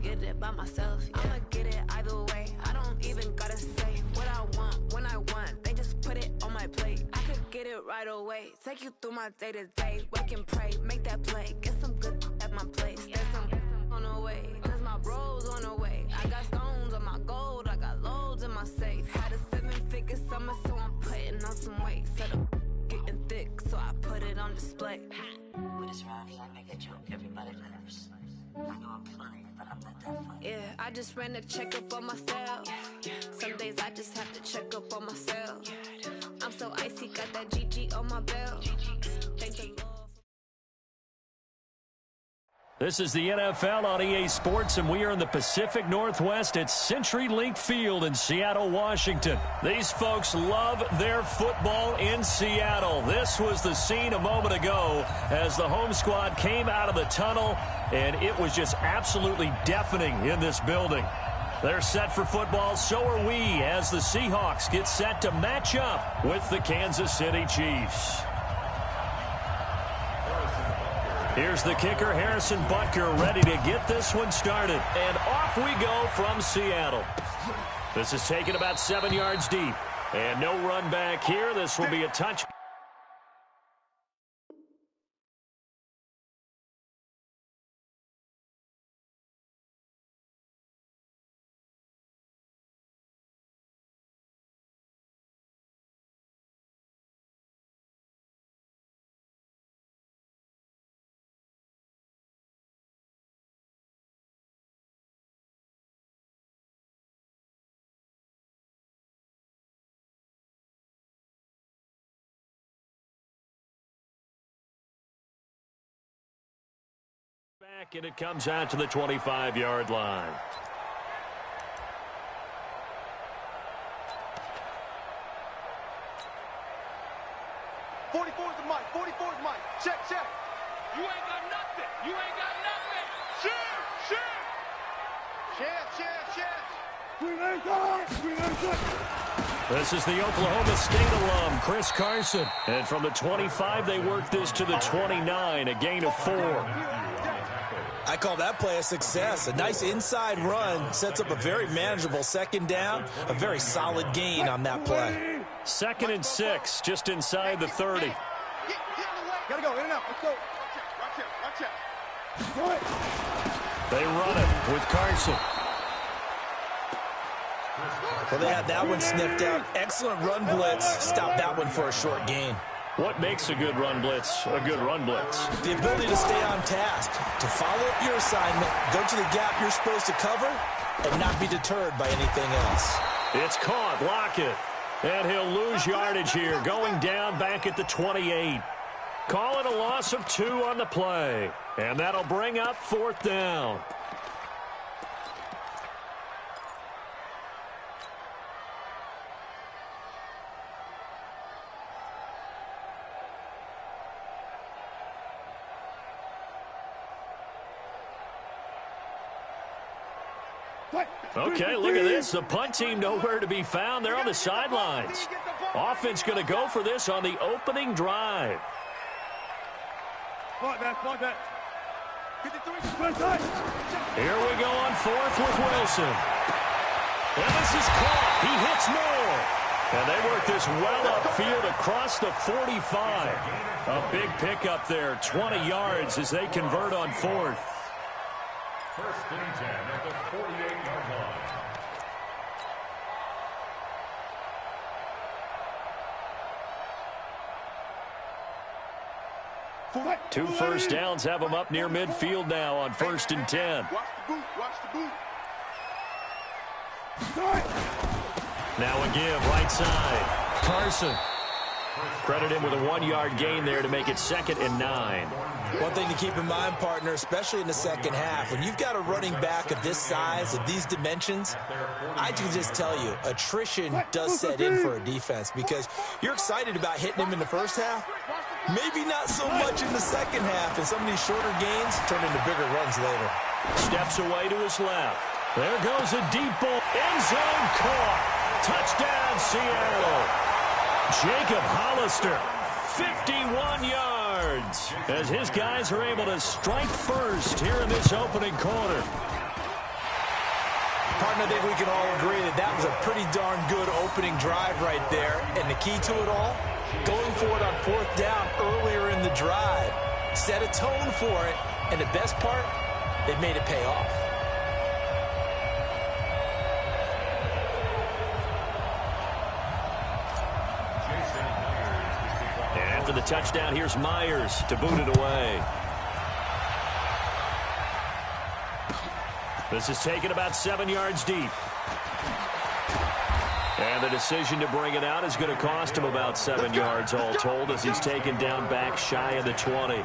get it by myself. I'ma get it either way. I don't even gotta say what I want when I want. They just put it on my plate. I could get it right away. Take you through my day to day. Wake and pray, make that play. Get some good at my place. There's some on the way, cause my bro's on the way. I got stones on my gold, I got loads in my safe. Had a 7-figure summer, so I'm putting on some weight. Set up getting thick, so I put it on display. When it's around here, I make a joke, everybody laughs. I know I'm funny, but I'm not that funny. Yeah, I just ran a checkup on myself. Some days I just have to check up on myself. I'm so icy, got that GG on my belt. Thank the Lord. This is the NFL on EA Sports, and we are in the Pacific Northwest at CenturyLink Field in Seattle, Washington. These folks love their football in Seattle. This was the scene a moment ago as the home squad came out of the tunnel, and it was just absolutely deafening in this building. They're set for football, so are we, as the Seahawks get set to match up with the Kansas City Chiefs. Here's the kicker, Harrison Butker, ready to get this one started. And off we go from Seattle. This is taken about 7 yards deep. And no run back here. This will be a touch. Back, and it comes out to the 25-yard line. '44's the mic. 44's mic. Check. You ain't got nothing. You ain't got nothing. Check. This is the Oklahoma State alum, Chris Carson. And from the 25, they work this to the 29, a gain of 4. I call that play a success. A nice inside run sets up a very manageable second down. A very solid gain on that play. 2nd and 6, just inside the 30. Gotta go, in and out. Let's go. Watch out. They run it with Carson. Well, they had that one sniffed out. Excellent run blitz. Stop that one for a short gain. What makes a good run blitz a good run blitz? The ability to stay on task, to follow up your assignment, go to the gap you're supposed to cover, and not be deterred by anything else. It's caught. Lockett. And he'll lose yardage here, going down back at the 28. Call it a loss of 2 on the play. And that'll bring up 4th down. Okay, look at this. The punt team nowhere to be found. They're on the sidelines. Offense going to go for this on the opening drive. Block that. Here we go on 4th with Wilson. And this is caught. He hits Moore. And they work this well upfield across the 45. A big pickup there, 20 yards as they convert on 4th. 1st and 10 at the 48-yard line. Two first downs have them up near midfield now on 1st and 10. Watch the boot. Now a give, right side. Carson. Credit him with a 1-yard gain there to make it 2nd and 9. One thing to keep in mind, partner, especially in the second half, when you've got a running back of this size, of these dimensions, I can just tell you, attrition does set in for a defense because you're excited about hitting him in the first half, maybe not so much in the second half, and some of these shorter gains turn into bigger runs later. Steps away to his left. There goes a deep ball. End zone caught. Touchdown, Seattle. Jacob Hollister, 51 yards, as his guys are able to strike first here in this opening quarter. Partner, I think we can all agree that that was a pretty darn good opening drive right there. And the key to it all, going for it on 4th down earlier in the drive. Set a tone for it. And the best part, they made it pay off. And after the touchdown, here's Myers to boot it away. This is taken about 7 yards deep. And the decision to bring it out is going to cost him about 7 yards all told as he's taken down back shy of the 20.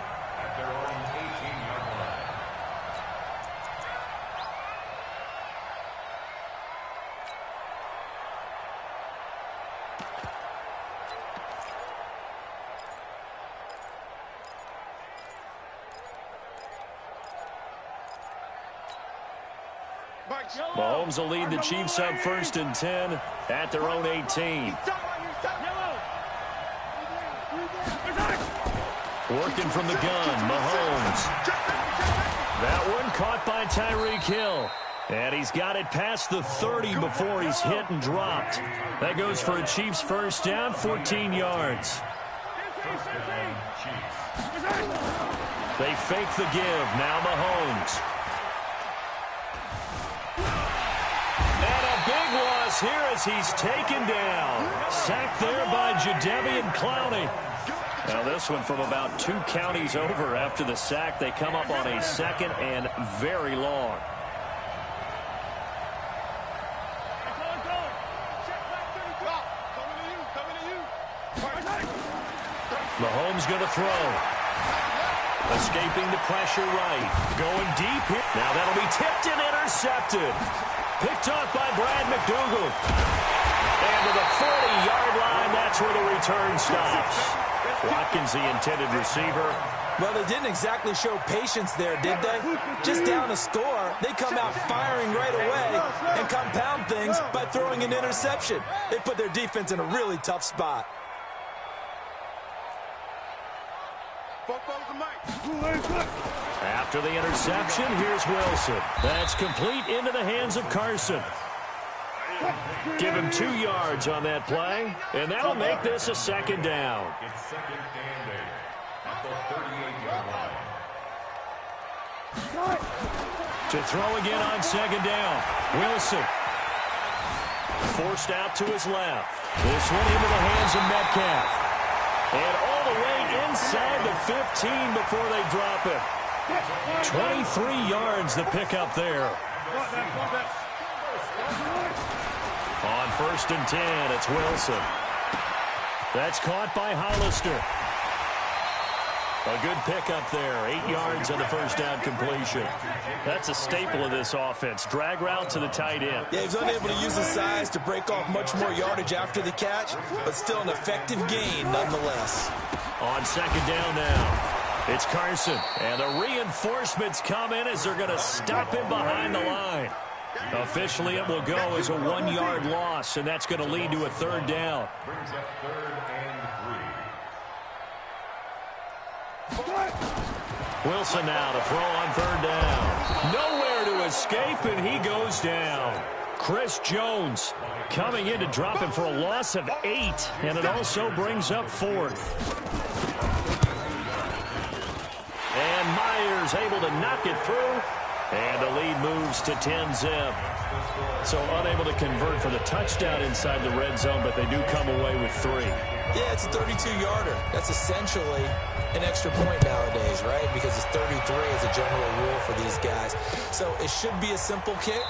Mahomes will lead the Chiefs up 1st and 10 at their own 18. Working from the gun, Mahomes. That one caught by Tyreek Hill. And he's got it past the 30 before he's hit and dropped. That goes for a Chiefs 1st down, 14 yards. They fake the give. Now Mahomes. Loss here as he's taken down. Sacked there by Jadeveon Clowney. Now this one from about 2 counties over after the sack. They come up on a 2nd and very long. Mahomes going to throw. Escaping the pressure right. Going deep here. Now that'll be tipped and intercepted. Picked off by Brad McDougald. And to the 40-yard line, that's where the return stops. Watkins, the intended receiver. Well, they didn't exactly show patience there, did they? Just down a score, they come out firing right away and compound things by throwing an interception. They put their defense in a really tough spot. After the interception, here's Wilson. That's complete into the hands of Carson. Give him 2 yards on that play, and that'll make this a 2nd down. It's 2nd and 8 at the 38-yard line. To throw again on 2nd down. Wilson. Forced out to his left. This one into the hands of Metcalf. And all the way inside the 15 before they drop it. 23 yards the pickup there. On 1st and 10, it's Wilson. That's caught by Hollister. A good pickup there. 8 yards on the 1st down completion. That's a staple of this offense. Drag route to the tight end. Yeah, he's unable to use his size to break off much more yardage after the catch, but still an effective gain nonetheless. On 2nd down now. It's Carson, and the reinforcements come in as they're going to stop him behind the line. Officially, it will go as a 1-yard loss, and that's going to lead to a 3rd down. Brings up 3rd and 3. Wilson now to throw on 3rd down. Nowhere to escape, and he goes down. Chris Jones coming in to drop him for a loss of 8, and it also brings up 4th. And Myers able to knock it through. And the lead moves to 10-zip. So unable to convert for the touchdown inside the red zone, but they do come away with 3. Yeah, it's a 32-yarder. That's essentially an extra point nowadays, right? Because it's 33 as a general rule for these guys. So it should be a simple kick.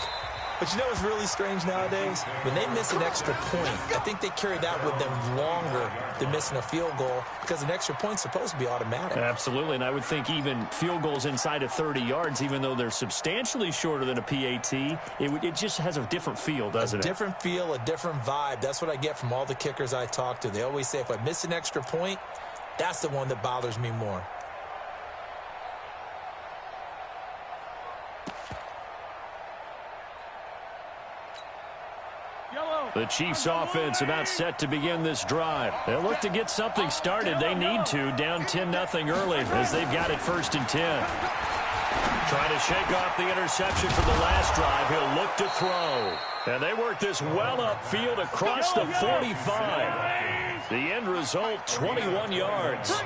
But you know what's really strange nowadays? When they miss an extra point, I think they carry that with them longer than missing a field goal because an extra point's supposed to be automatic. Absolutely, and I would think even field goals inside of 30 yards, even though they're substantially shorter than a PAT, it just has a different feel, doesn't it? A different feel, a different vibe. That's what I get from all the kickers I talk to. They always say if I miss an extra point, that's the one that bothers me more. The Chiefs offense about set to begin this drive. They'll look to get something started. They need to, down 10-0 early as they've got it 1st and 10. Trying to shake off the interception from the last drive. He'll look to throw. And they work this well upfield across the 45. The end result, 21 yards.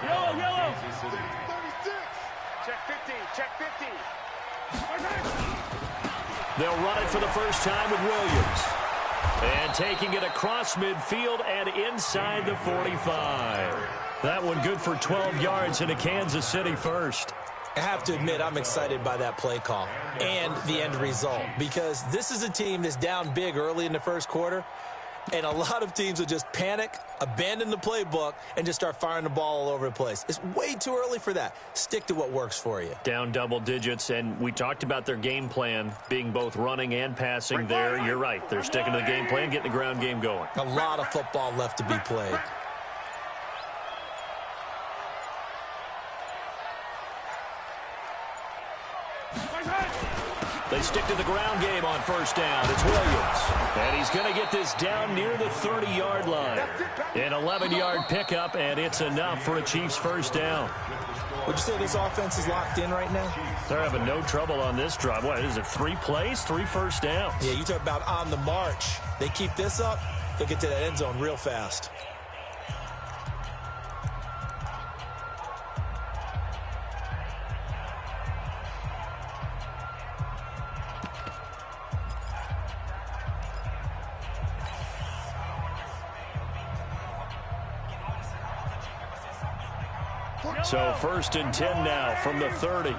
Yellow. 36. Check 15. Check 15. They'll run it for the first time with Williams. And taking it across midfield and inside the 45. That one good for 12 yards into Kansas City first. I have to admit, I'm excited by that play call and the end result, because this is a team that's down big early in the first quarter, and a lot of teams will just panic, abandon the playbook, and just start firing the ball all over the place. It's way too early for that. Stick to what works for you. Down double digits, and we talked about their game plan being both running and passing there. You're right. They're sticking to the game plan, getting the ground game going. A lot of football left to be played. They stick to the ground game on first down. It's Williams. And he's going to get this down near the 30-yard line. An 11-yard pickup, and it's enough for a Chiefs first down. Would you say this offense is locked in right now? They're having no trouble on this drive. What is it, 3 plays, 3 first downs? Yeah, you talk about on the march. They keep this up, they'll get to that end zone real fast. So first and 10 now from the 30.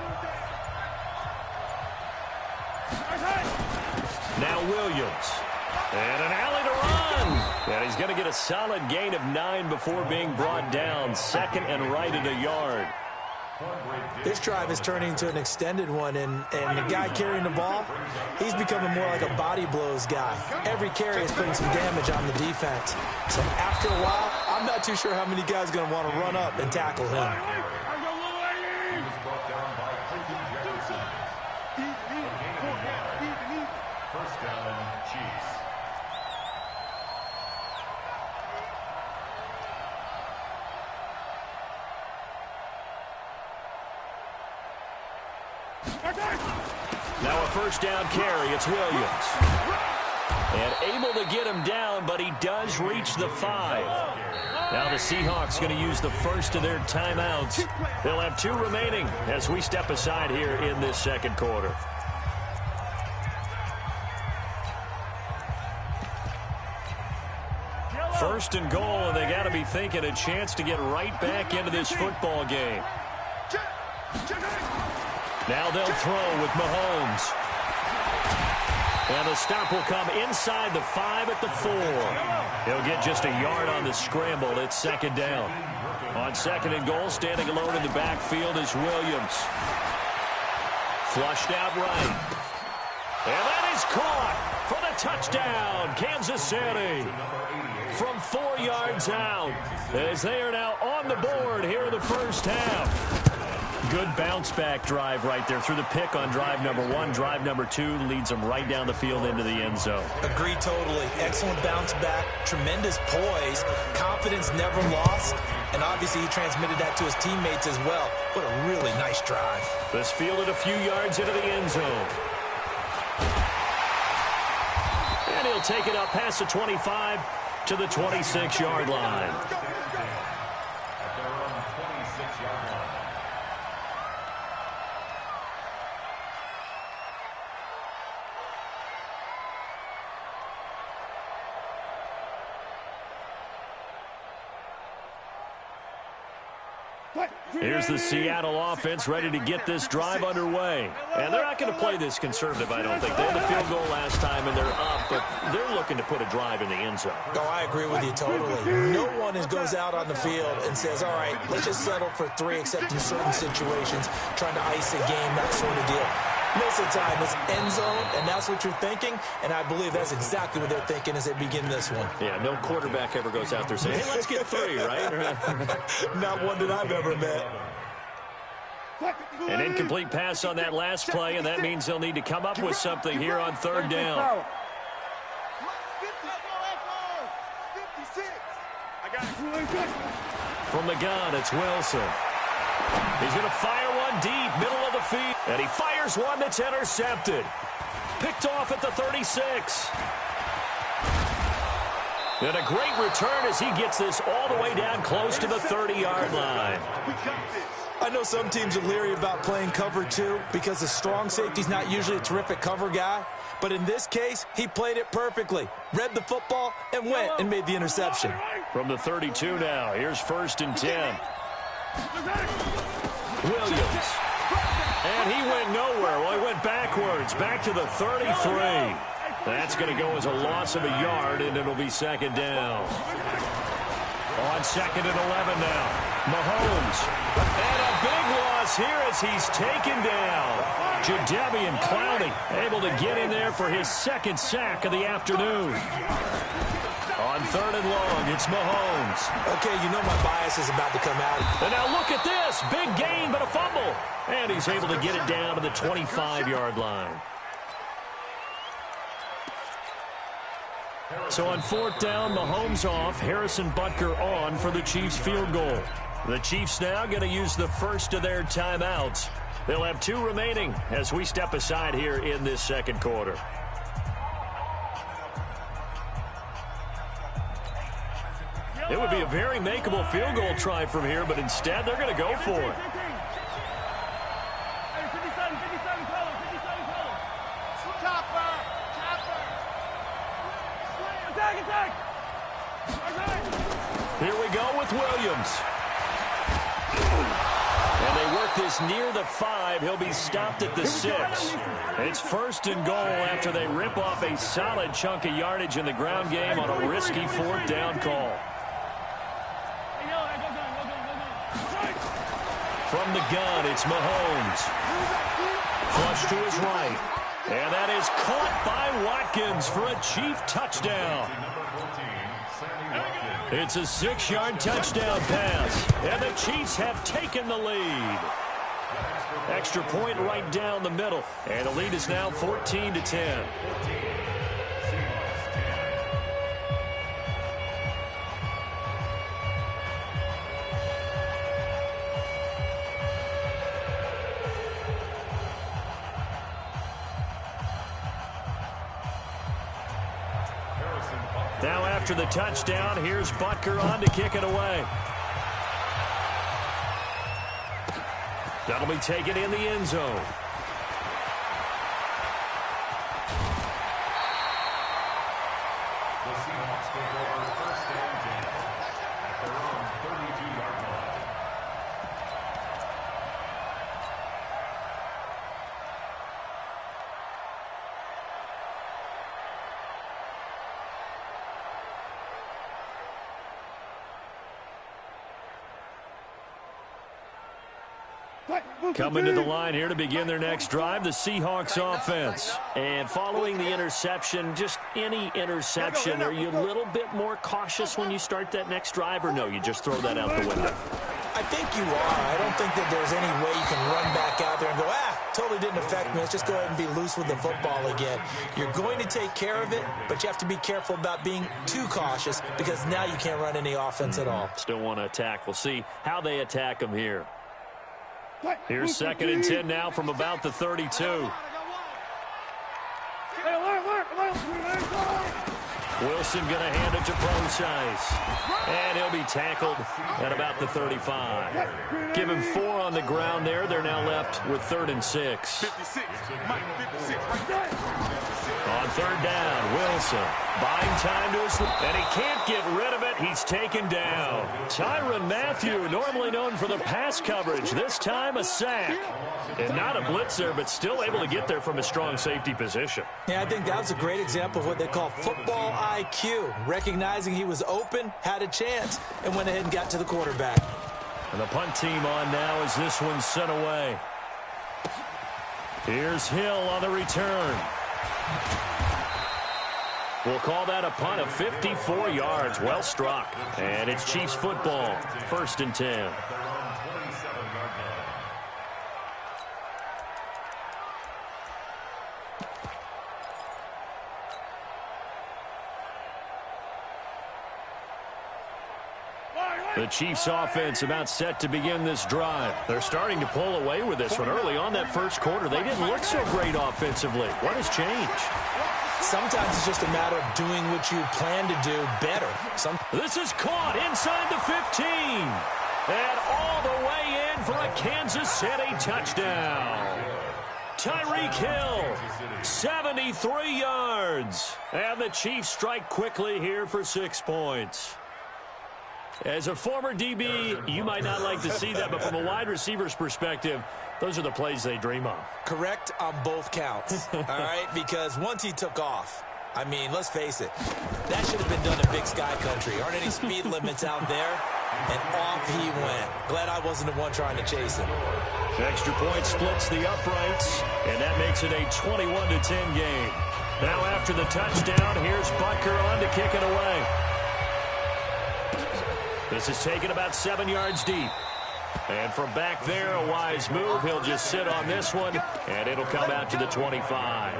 Now Williams. And an alley to run. And he's going to get a solid gain of 9 before being brought down. Second and right at a yard. This drive is turning into an extended one, and the guy carrying the ball, he's becoming more like a body blows guy. Every carry is putting some damage on the defense. So after a while, I'm not too sure how many guys are going to want to run up and tackle him. First down, Chiefs. Now a first down carry. It's Williams. And able to get him down, but he does reach the 5. Now the Seahawks going to use the first of their timeouts. They'll have 2 remaining as we step aside here in this second quarter. First and goal, and they got to be thinking a chance to get right back into this football game. Now they'll throw with Mahomes. And the stop will come inside the 5 at the 4. He'll get just a yard on the scramble. It's second down. On second and goal, standing alone in the backfield is Williams. Flushed out right. And that is caught for the touchdown, Kansas City. From 4 yards out, as they are now on the board here in the first half. Good bounce-back drive right there through the pick on drive number 1. Drive number 2 leads them right down the field into the end zone. Agree totally. Excellent bounce-back, tremendous poise, confidence never lost, and obviously he transmitted that to his teammates as well. What a really nice drive. This fielded a few yards into the end zone. And he'll take it up past the 25 to the 26-yard line. Here's the Seattle offense ready to get this drive underway. And they're not going to play this conservative, I don't think. They had the field goal last time, and they're up, but they're looking to put a drive in the end zone. Oh, I agree with you totally. No one goes out on the field and says, all right, let's just settle for 3, except in certain situations, trying to ice a game, that sort of deal. Most of the time, it's end zone, and that's what you're thinking, and I believe that's exactly what they're thinking as they begin this one. Yeah, no quarterback ever goes out there saying, hey, let's get 3, right? Not one that I've ever met. An incomplete pass on that last play, and that means they'll need to come up with something here on third down. From the gun, it's Wilson. He's going to fire one going deep, middle of the field. And he fires one that's intercepted. Picked off at the 36. And a great return as he gets this all the way down close to the 30-yard line. I know some teams are leery about playing cover 2 because the strong safety's not usually a terrific cover guy. But in this case, he played it perfectly. Read the football and went and made the interception. From the 32 now, here's 1st and 10. Williams. And he went nowhere. Well, he went backwards, back to the 33. That's going to go as a loss of a yard, and it'll be 2nd down. On 2nd and 11 now. Mahomes. And a big loss here as he's taken down. Jadeveon Clowney able to get in there for his 2nd sack of the afternoon. On 3rd and long, it's Mahomes. Okay, you know my bias is about to come out. And now look at this. Big gain, but a fumble. And he's able to get it down to the 25-yard line. So on 4th down, Mahomes off, Harrison Butker on for the Chiefs field goal. The Chiefs now going to use the first of their timeouts. They'll have 2 remaining as we step aside here in this 2nd quarter. It would be a very makeable field goal try from here, but instead they're going to go for it. Here we go with Williams. And they work this near the 5. He'll be stopped at the 6. It's 1st and goal after they rip off a solid chunk of yardage in the ground game on a risky 4th down call. From the gun, it's Mahomes. Flush to his right. And that is caught by Watkins for a Chief touchdown. It's a 6-yard touchdown pass. And the Chiefs have taken the lead. Extra point right down the middle. And the lead is now 14-10. Now after the touchdown, here's Butker on to kick it away. That'll be taken in the end zone. The Seahawks take over 1st and 10 at their own 32-yard line. Coming to the line here to begin their next drive, the Seahawks offense. And following the interception, just any interception, are you a little bit more cautious when you start that next drive, or no, you just throw that out the window? I think you are. I don't think that there's any way you can run back out there and go, totally didn't affect me. Let's just go ahead and be loose with the football again. You're going to take care of it, but you have to be careful about being too cautious because now you can't run any offense at all. Still want to attack. We'll see how they attack them here. Here's 2nd and 10 now from about the 32. Wilson going to hand it to Procise. And he'll be tackled at about the 35. Give him 4 on the ground there. They're now left with 3rd and 6. 56. Mike, 56. Right there. On 3rd down, Wilson buying time to his, and he can't get rid of it. He's taken down. Tyrann Mathieu, normally known for the pass coverage, this time a sack. And not a blitzer, but still able to get there from a strong safety position. Yeah, I think that was a great example of what they call football IQ. Recognizing he was open, had a chance, and went ahead and got to the quarterback. And the punt team on now as this one's sent away. Here's Hill on the return. We'll call that a punt of 54 yards. Well struck. And it's Chiefs football. 1st and 10. The Chiefs offense about set to begin this drive. They're starting to pull away with this one. Early on that first quarter, they didn't look so great offensively. What has changed? Sometimes it's just a matter of doing what you plan to do better. This is caught inside the 15. And all the way in for a Kansas City touchdown. Tyreek Hill, 73 yards. And the Chiefs strike quickly here for 6 points. As a former DB, you might not like to see that, but from a wide receiver's perspective, those are the plays they dream of. Correct on both counts, all right? Because once he took off, I mean, let's face it, that should have been done in Big Sky Country. Aren't any speed limits out there? And off he went. Glad I wasn't the one trying to chase him. Extra point splits the uprights, and that makes it a 21-10 game. Now after the touchdown, here's Butker on to kick it away. This is taken about 7 yards deep. And from back there, a wise move. He'll just sit on this one, and it'll come out to the 25.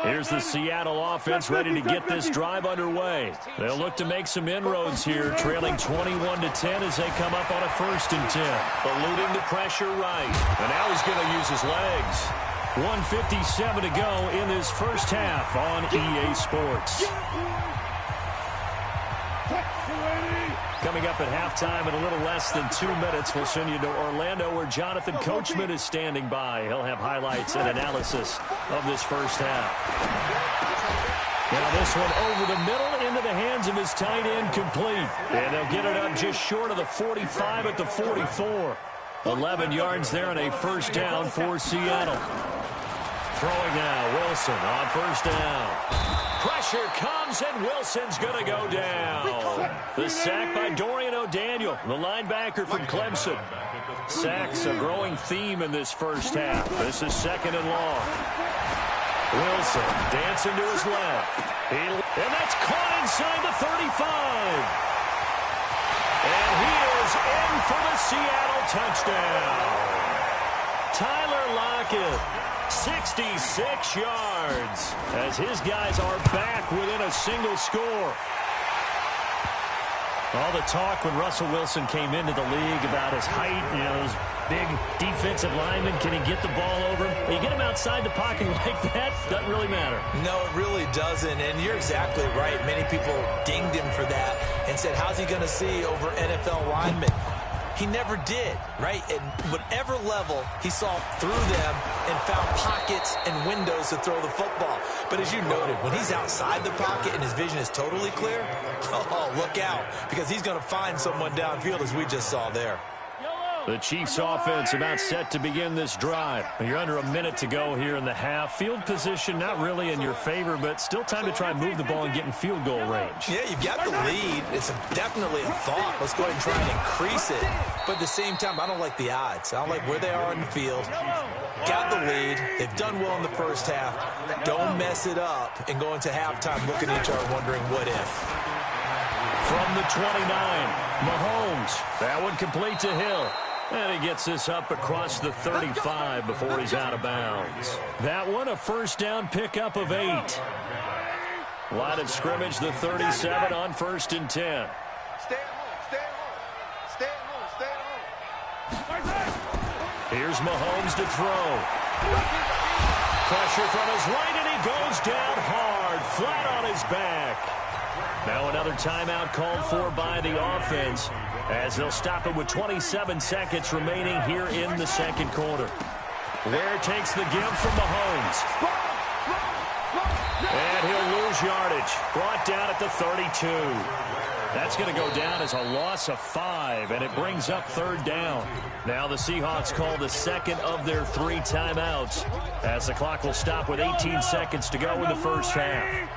Here's the Seattle offense ready to get this drive underway. They'll look to make some inroads here, trailing 21-10 as they come up on a 1st and 10. Eluding the pressure right. And now he's going to use his legs. 1:57 to go in this first half on EA Sports. Coming up at halftime in a little less than 2 minutes, we'll send you to Orlando where Jonathan Coachman is standing by. He'll have highlights and analysis of this first half. Now this one over the middle into the hands of his tight end complete. And they'll get it up just short of the 45 at the 44. 11 yards there and a first down for Seattle. Throwing now, Wilson on 1st down. Pressure comes, and Wilson's going to go down. The sack by Dorian O'Daniel, the linebacker from Clemson. Sacks a growing theme in this first half. This is 2nd and long. Wilson dancing to his left. And that's caught inside the 35. And he is in for the Seattle touchdown. Tyler Lockett. 66 yards as his guys are back within a single score. All the talk when Russell Wilson came into the league about his height, you know, his big defensive lineman, can he get the ball over him? You get him outside the pocket like that, doesn't really matter. No, it really doesn't, and you're exactly right. Many people dinged him for that and said, how's he going to see over NFL linemen? He never did, right? At whatever level, he saw through them and found pockets and windows to throw the football. But as you noted, when he's outside the pocket and his vision is totally clear, oh, look out, because he's going to find someone downfield, as we just saw there. The Chiefs offense about set to begin this drive. You're under a minute to go here in the half. Field position not really in your favor, but still time to try and move the ball and get in field goal range. Yeah, you've got the lead. It's definitely a thought. Let's go ahead and try and increase it. But at the same time, I don't like the odds. I don't like where they are in the field. Got the lead. They've done well in the first half. Don't mess it up and go into halftime looking at each other wondering what if. From the 29, Mahomes. That one complete to Hill. And he gets this up across the 35 before he's out of bounds. That one, a first down pickup of 8. Line of scrimmage, the 37 on 1st and 10. Stay at home, stay at home. Stay at home, stay at home. Here's Mahomes to throw. Pressure from his right, and he goes down hard, flat on his back. Now another timeout called for by the offense, as they'll stop it with 27 seconds remaining here in the second quarter. Ware takes the give from Mahomes. And he'll lose yardage. Brought down at the 32. That's going to go down as a loss of 5, and it brings up 3rd down. Now the Seahawks call the second of their 3 timeouts, as the clock will stop with 18 seconds to go in the first half.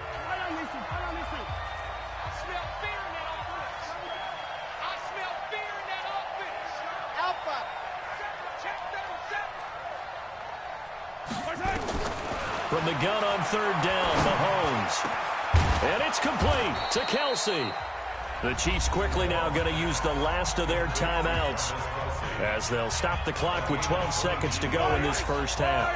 From the gun on 3rd down, Mahomes. And it's complete to Kelsey. The Chiefs quickly now going to use the last of their timeouts, as they'll stop the clock with 12 seconds to go in this first half.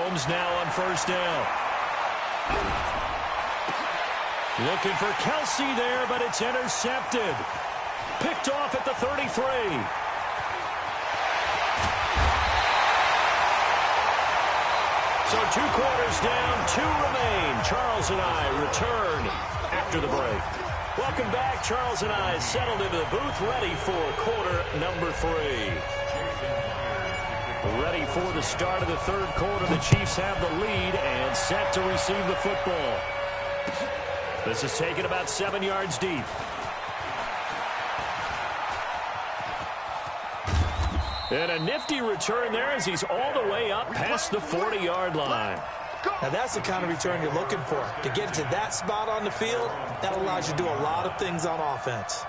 Mahomes now on first down. Looking for Kelsey there, but it's intercepted. Picked off at the 33. So 2 quarters down, 2 remain. Charles and I return after the break. Welcome back. Charles and I settled into the booth, ready for quarter number 3. Ready for the start of the third quarter. The Chiefs have the lead and set to receive the football. This is taken about 7 yards deep. And a nifty return there as he's all the way up past the 40-yard line. Now, that's the kind of return you're looking for. To get to that spot on the field, that allows you to do a lot of things on offense.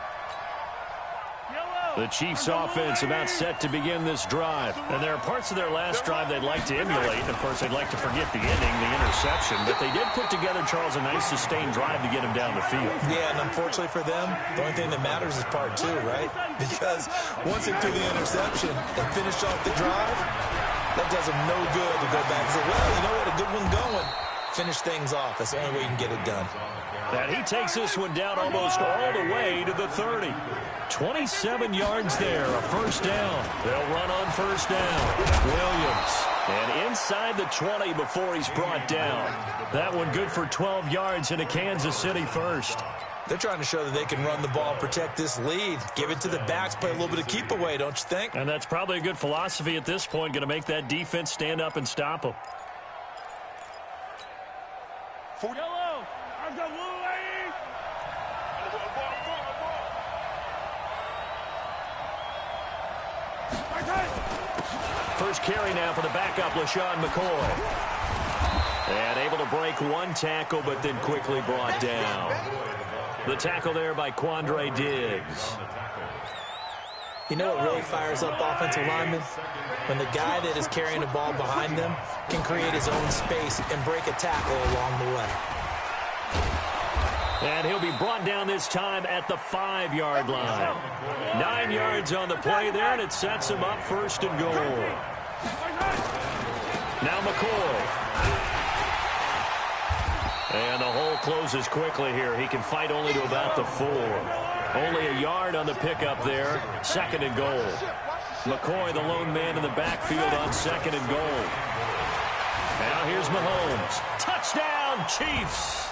The Chiefs offense about set to begin this drive. And there are parts of their last drive they'd like to emulate. Of course, they'd like to forget the ending, the interception. But they did put together, Charles, a nice sustained drive to get him down the field. Yeah, and unfortunately for them, the only thing that matters is part 2, right? Because once they threw the interception and finished off the drive, that does them no good to go back and say, well, you know what, a good one going. Finish things off. That's the only way you can get it done. And he takes this one down almost all the way to the 30. 27 yards there, a first down. They'll run on first down. Williams. And inside the 20 before he's brought down. That one good for 12 yards into Kansas City first. They're trying to show that they can run the ball, protect this lead, give it to the backs, play a little bit of keep away, don't you think? And that's probably a good philosophy at this point, going to make that defense stand up and stop them. Yellow, I've got blue lane. First carry now for the backup, LaShawn McCoy. And able to break one tackle, but then quickly brought down. The tackle there by Quandre Diggs. You know what really fires up offensive linemen? When the guy that is carrying the ball behind them can create his own space and break a tackle along the way. And he'll be brought down this time at the 5-yard line. 9 yards on the play there, and it sets him up first and goal. Now McCoy. And the hole closes quickly here. He can fight only to about the 4. Only a yard on the pickup there. Second and goal. McCoy, the lone man in the backfield on second and goal. Now here's Mahomes. Touchdown, Chiefs!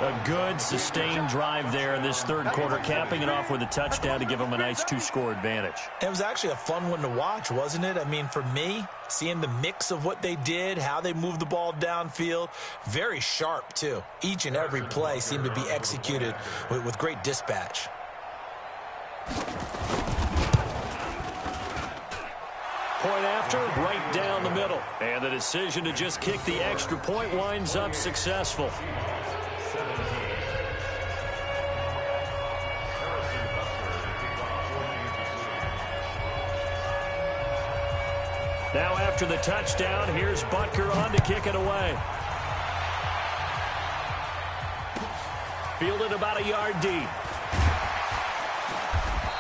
A good, sustained drive there in this third quarter, capping it off with a touchdown to give them a nice 2-score advantage. It was actually a fun one to watch, wasn't it? I mean, for me, seeing the mix of what they did, how they moved the ball downfield, very sharp, too. Each and every play seemed to be executed with great dispatch. Point after, right down the middle. And the decision to just kick the extra point winds up successful. Now after the touchdown, here's Butker on to kick it away. Fielded about a yard deep.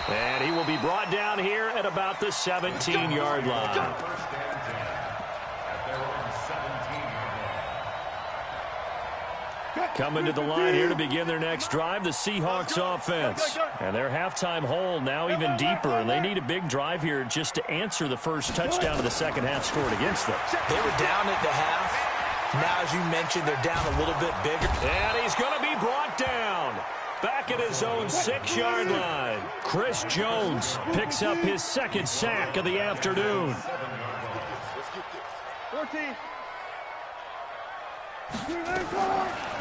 And he will be brought down here at about the 17-yard line. Coming to the line here to begin their next drive, the Seahawks offense. And their halftime hole now even deeper, and they need a big drive here just to answer the first touchdown of the second half scored against them. They were down at the half. Now, as you mentioned, they're down a little bit bigger. And he's going to be brought down. Back at his own 6-yard line. Chris Jones picks up his second sack of the afternoon. 14.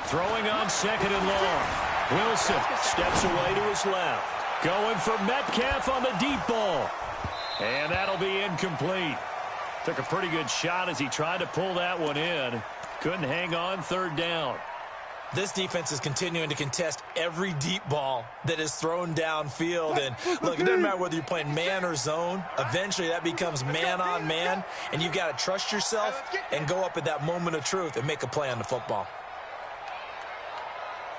Throwing on second and long. Wilson steps away to his left. Going for Metcalf on the deep ball. And that'll be incomplete. Took a pretty good shot as he tried to pull that one in. Couldn't hang on, third down. This defense is continuing to contest every deep ball that is thrown downfield. And look, it doesn't matter whether you're playing man or zone. Eventually, that becomes man on man. And you've got to trust yourself and go up at that moment of truth and make a play on the football.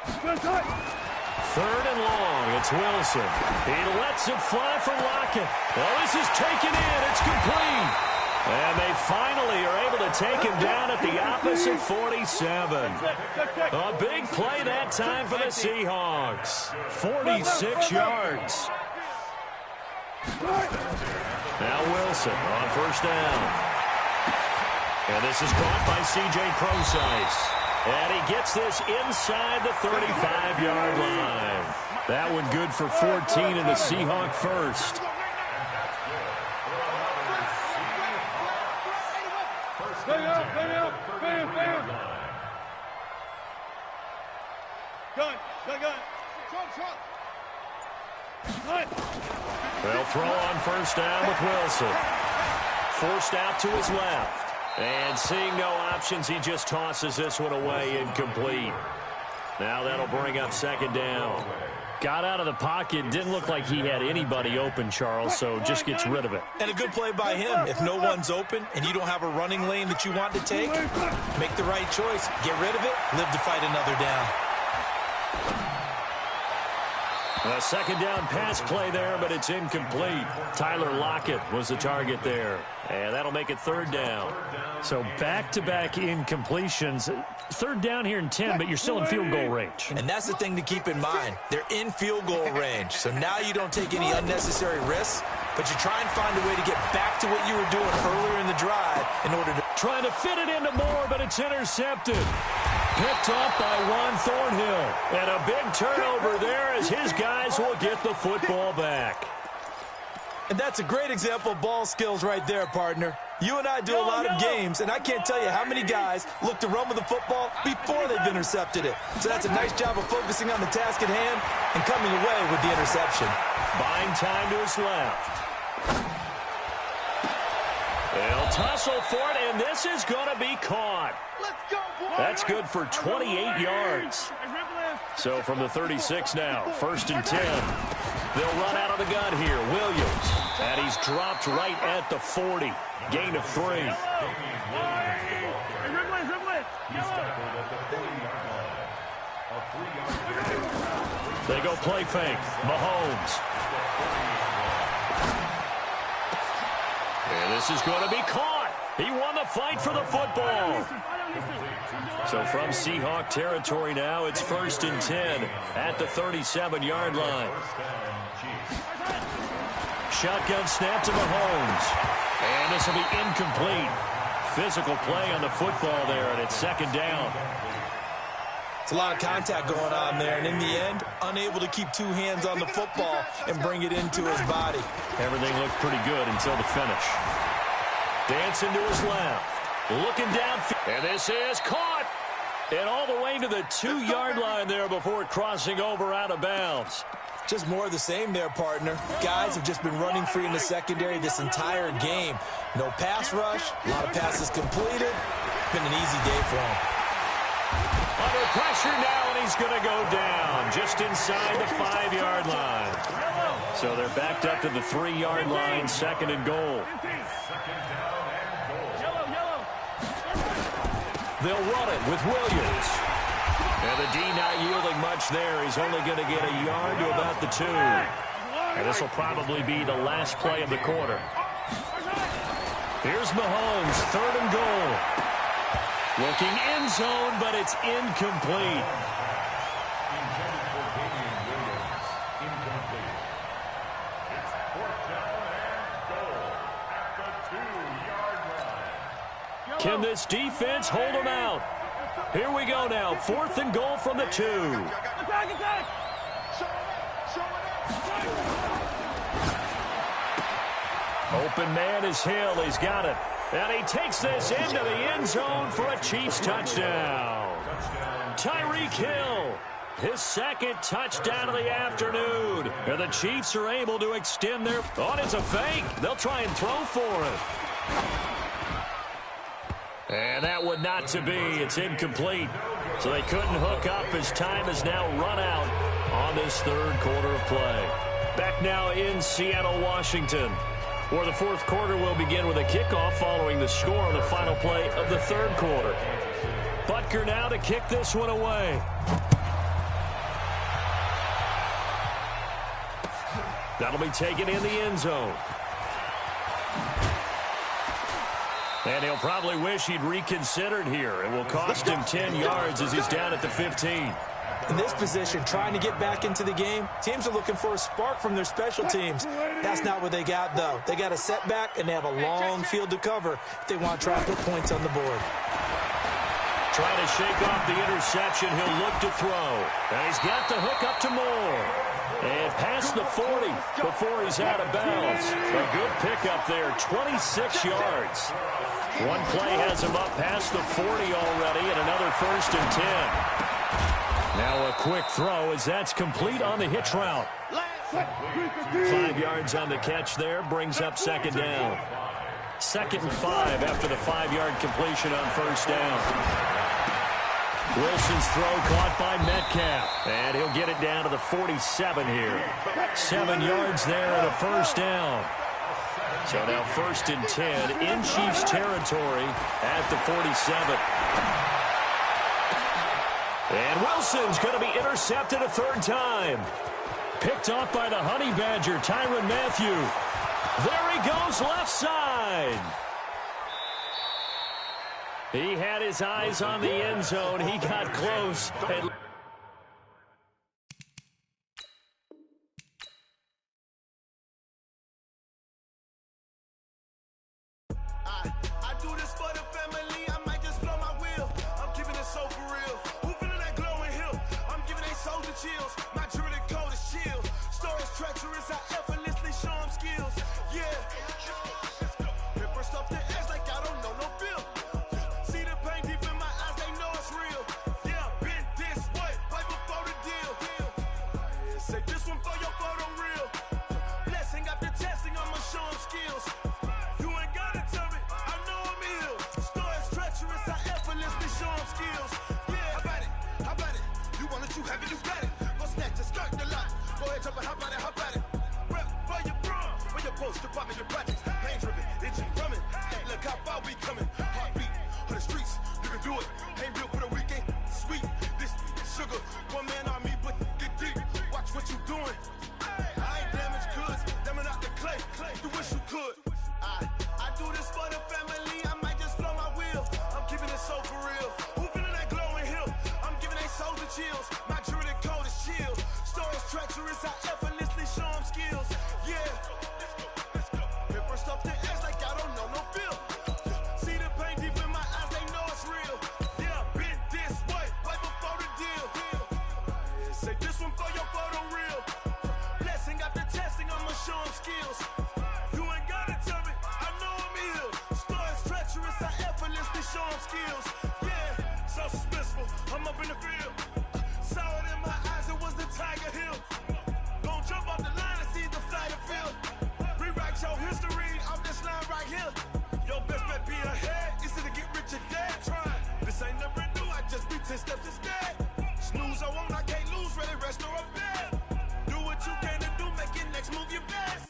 Third and long. It's Wilson. He lets it fly for Lockett. Well, this is taken in. It's complete. And they finally are able to take him down at the opposite 47. A big play that time for the Seahawks. 46 yards. Now Wilson on first down. And this is caught by C.J. Prosise. And he gets this inside the 35-yard line. That one good for 14 in the Seahawk first. They'll throw on first down with Wilson. Forced out to his left. And seeing no options, he just tosses this one away, incomplete. Now that'll bring up second down. Got out of the pocket, didn't look like he had anybody open, Charles, so just gets rid of it. And a good play by him. If no one's open and you don't have a running lane that you want to take, make the right choice. Get rid of it, live to fight another down. A second down pass play there, but it's incomplete. Tyler Lockett was the target there. And that'll make it third down. So back-to-back incompletions. Third down here in 10, but you're still in field goal range. And that's the thing to keep in mind. They're in field goal range. So now you don't take any unnecessary risks, but you try and find a way to get back to what you were doing earlier in the drive in order to... Trying to fit it into Moore, but it's intercepted. Picked off by Juan Thornhill. And a big turnover there as his guys will get the football back. And that's a great example of ball skills right there, partner. You and I do a lot of games, and I can't tell you how many guys look to run with the football before they've intercepted it. So that's a nice job of focusing on the task at hand and coming away with the interception. Buying time to his left. They'll tussle for it, and this is going to be caught. That's good for 28 yards. So from the 36 now, first and 10. They'll run out of the gun here. Williams. And he's dropped right at the 40. Gain of 3. They go play fake. Mahomes. And this is going to be caught. He won the fight for the football. So from Seahawk territory now, it's first and 10 at the 37-yard line. Shotgun snap to Mahomes. And this will be incomplete. Physical play on the football there, and it's second down. It's a lot of contact going on there, and in the end, unable to keep two hands on the football and bring it into his body. Everything looked pretty good until the finish. Dancing to his left. Looking downfield. And this is caught. And all the way to the 2-yard line there before crossing over out of bounds. Just more of the same there, partner. Guys have just been running free in the secondary this entire game. No pass rush, a lot of passes completed. Been an easy day for him. Under pressure now, and he's going to go down just inside the 5-yard line. So they're backed up to the 3-yard line, second and goal. They'll run it with Williams. And the D not yielding much there. He's only going to get a yard to about the 2. And this will probably be the last play of the quarter. Here's Mahomes, third and goal. Looking end zone, but it's incomplete. Can this defense hold them out? Here we go now. Fourth and goal from the 2. Open man is Hill. He's got it. And he takes this into the end zone for a Chiefs touchdown. Tyreek Hill, his second touchdown of the afternoon. And the Chiefs are able to extend their... Oh, it's a fake. They'll try and throw for it. And that one not to be. It's incomplete. So they couldn't hook up as time has now run out on this third quarter of play. Back now in Seattle, Washington, where the fourth quarter will begin with a kickoff following the score on the final play of the third quarter. Butker now to kick this one away. That'll be taken in the end zone. And he'll probably wish he'd reconsidered here. It will cost him 10 yards as he's down at the 15. In this position, trying to get back into the game, teams are looking for a spark from their special teams. That's not what they got, though. They got a setback, and they have a long field to cover if they want to try to put points on the board. Trying to shake off the interception, he'll look to throw. And he's got the hook up to Moore. And past the 40 before he's out of bounds. A good pickup there, 26 yards. One play has him up past the 40 already, and another 1st and 10. Now a quick throw as that's complete on the hitch route. 5 yards on the catch there, brings up 2nd down. 2nd and 5 after the 5-yard completion on 1st down. Wilson's throw caught by Metcalf, and he'll get it down to the 47 here. 7 yards there and a 1st down. So now 1st and 10 in Chiefs territory at the 47. And Wilson's going to be intercepted a 3rd time. Picked off by the Honey Badger, Tyrann Mathieu. There he goes, left side. He had his eyes on the end zone. He got close. And I do this for the family. I might just blow my wheel. I'm keeping it so for real. Who feeling that glowing hill? I'm giving they soldier chills. My jewelry code is chill. Stories treacherous. I effortlessly show them skills. Yeah. Paper stuff the edge like I don't know no feel. See the pain deep in my eyes. They know it's real. Yeah, been this way right before the deal. Say this one for your photo real. Blessing after testing. I'ma show them skills. You ain't gotta tell me. I know I'm ill. Stories treacherous. I effortlessly show them skills. Yeah, how about it? How about it? You want it, you have it, you got it. Go snatch it, skirt the lot. Go ahead, jump it, how about it, how about it? Rep for your bro, for your post, department, your projects. Pain driven, engine drumming. Look how far we coming. Heartbeat on the streets, you can do it. Ain't built for the weekend. Sweet, this sugar. One man army, but get deep. Watch what you doing. I ain't damaged goods, damn out the clay. You wish you could. I do this for the family. I might just blow my wheel. I'm keeping it so for real. Who feeling that glowing hill? I'm giving they soldier chills. My jewelry code is chill. Stories treacherous. I effortlessly show them skills. Yeah. Paper stuff the edge like I don't know no feel. See the pain deep in my eyes. They know it's real. Yeah, been this way right before the deal. Say this one for your photo real. Blessing after testing. I'ma show them skills. You ain't gotta tell me. I know I'm ill. Stories treacherous. I effortlessly show them skills. Yeah, so suspenseful. I'm up in the field. Saw it in my eyes. It was the Tiger Hill. Gon' jump off the line and see the flight of field. Rewrite your history off this line right here. Your best bet be ahead. Easy to get rich or dead. Trying. This ain't never new. I just be 10 steps instead. Snooze I won't. I can't lose. Ready, rest or up bed. Do what you can to do. Make your next move your best.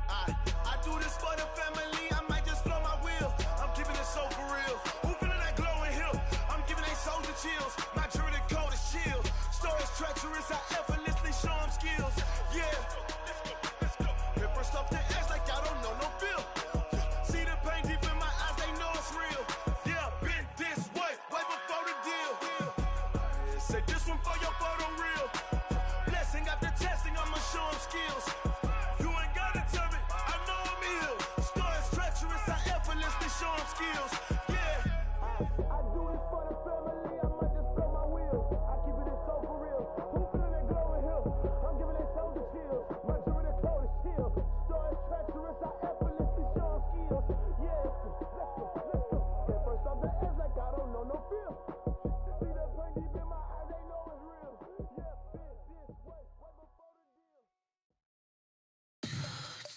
I do this for the family. I might just blow my wheel. I'm keeping it so for real. Who feeling that glowing hill? I'm giving they soldier chills. My jewelry code is chill. Stories treacherous. I effortlessly show them skills. Yeah. Paper stuff the edge like I don't know no feel. See the pain deep in my eyes. They know it's real. Yeah, been this way right before the deal. Say this one for your photo real. Blessing after testing. I'ma show them skills. You ain't gotta tell me. I know I'm ill. Stories treacherous. I effortlessly show them skills. Yeah. I do this for the family. I might just blow my wheel. I keep it so for real. Who feeling that glowing hill? I'm giving they soldier chills. My jewelry code is chill. Stories treacherous. I effortlessly show them skills. Yeah. Let's go. Get first off the edge like I don't know no feel. See that pain deep in my eyes. They know it's real. Yeah. Been this way right before the deal.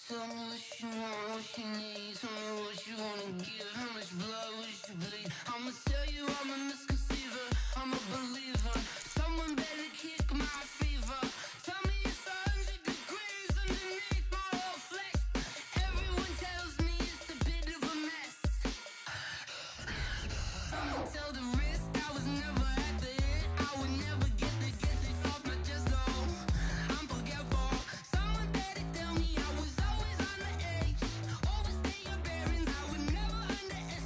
Tell me what you want, what you need. Tell me what you wanna give. How much blood would you bleed? I'ma tell you I'm a misconceiver. I'm a believer. Someone better kick my fever. Tell me it's 100 degrees underneath my whole flesh. Everyone tells me it's a bit of a mess. Someone tell the risk I was never at the end. I would never get it off my chest. Oh, I'm forgetful. Someone better tell me I was always on the edge. Overstay your bearings. I would never underestimate.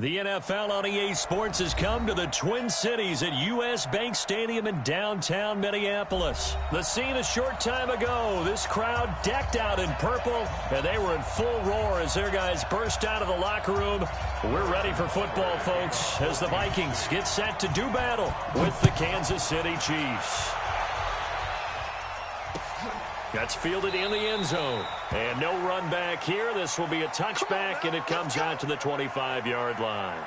The NFL on EA Sports has come to the Twin Cities at U.S. Bank Stadium in downtown Minneapolis. The scene a short time ago, this crowd decked out in purple, and they were in full roar as their guys burst out of the locker room. We're ready for football, folks, as the Vikings get set to do battle with the Kansas City Chiefs. That's fielded in the end zone. And no run back here. This will be a touchback, and it comes out to the 25-yard line.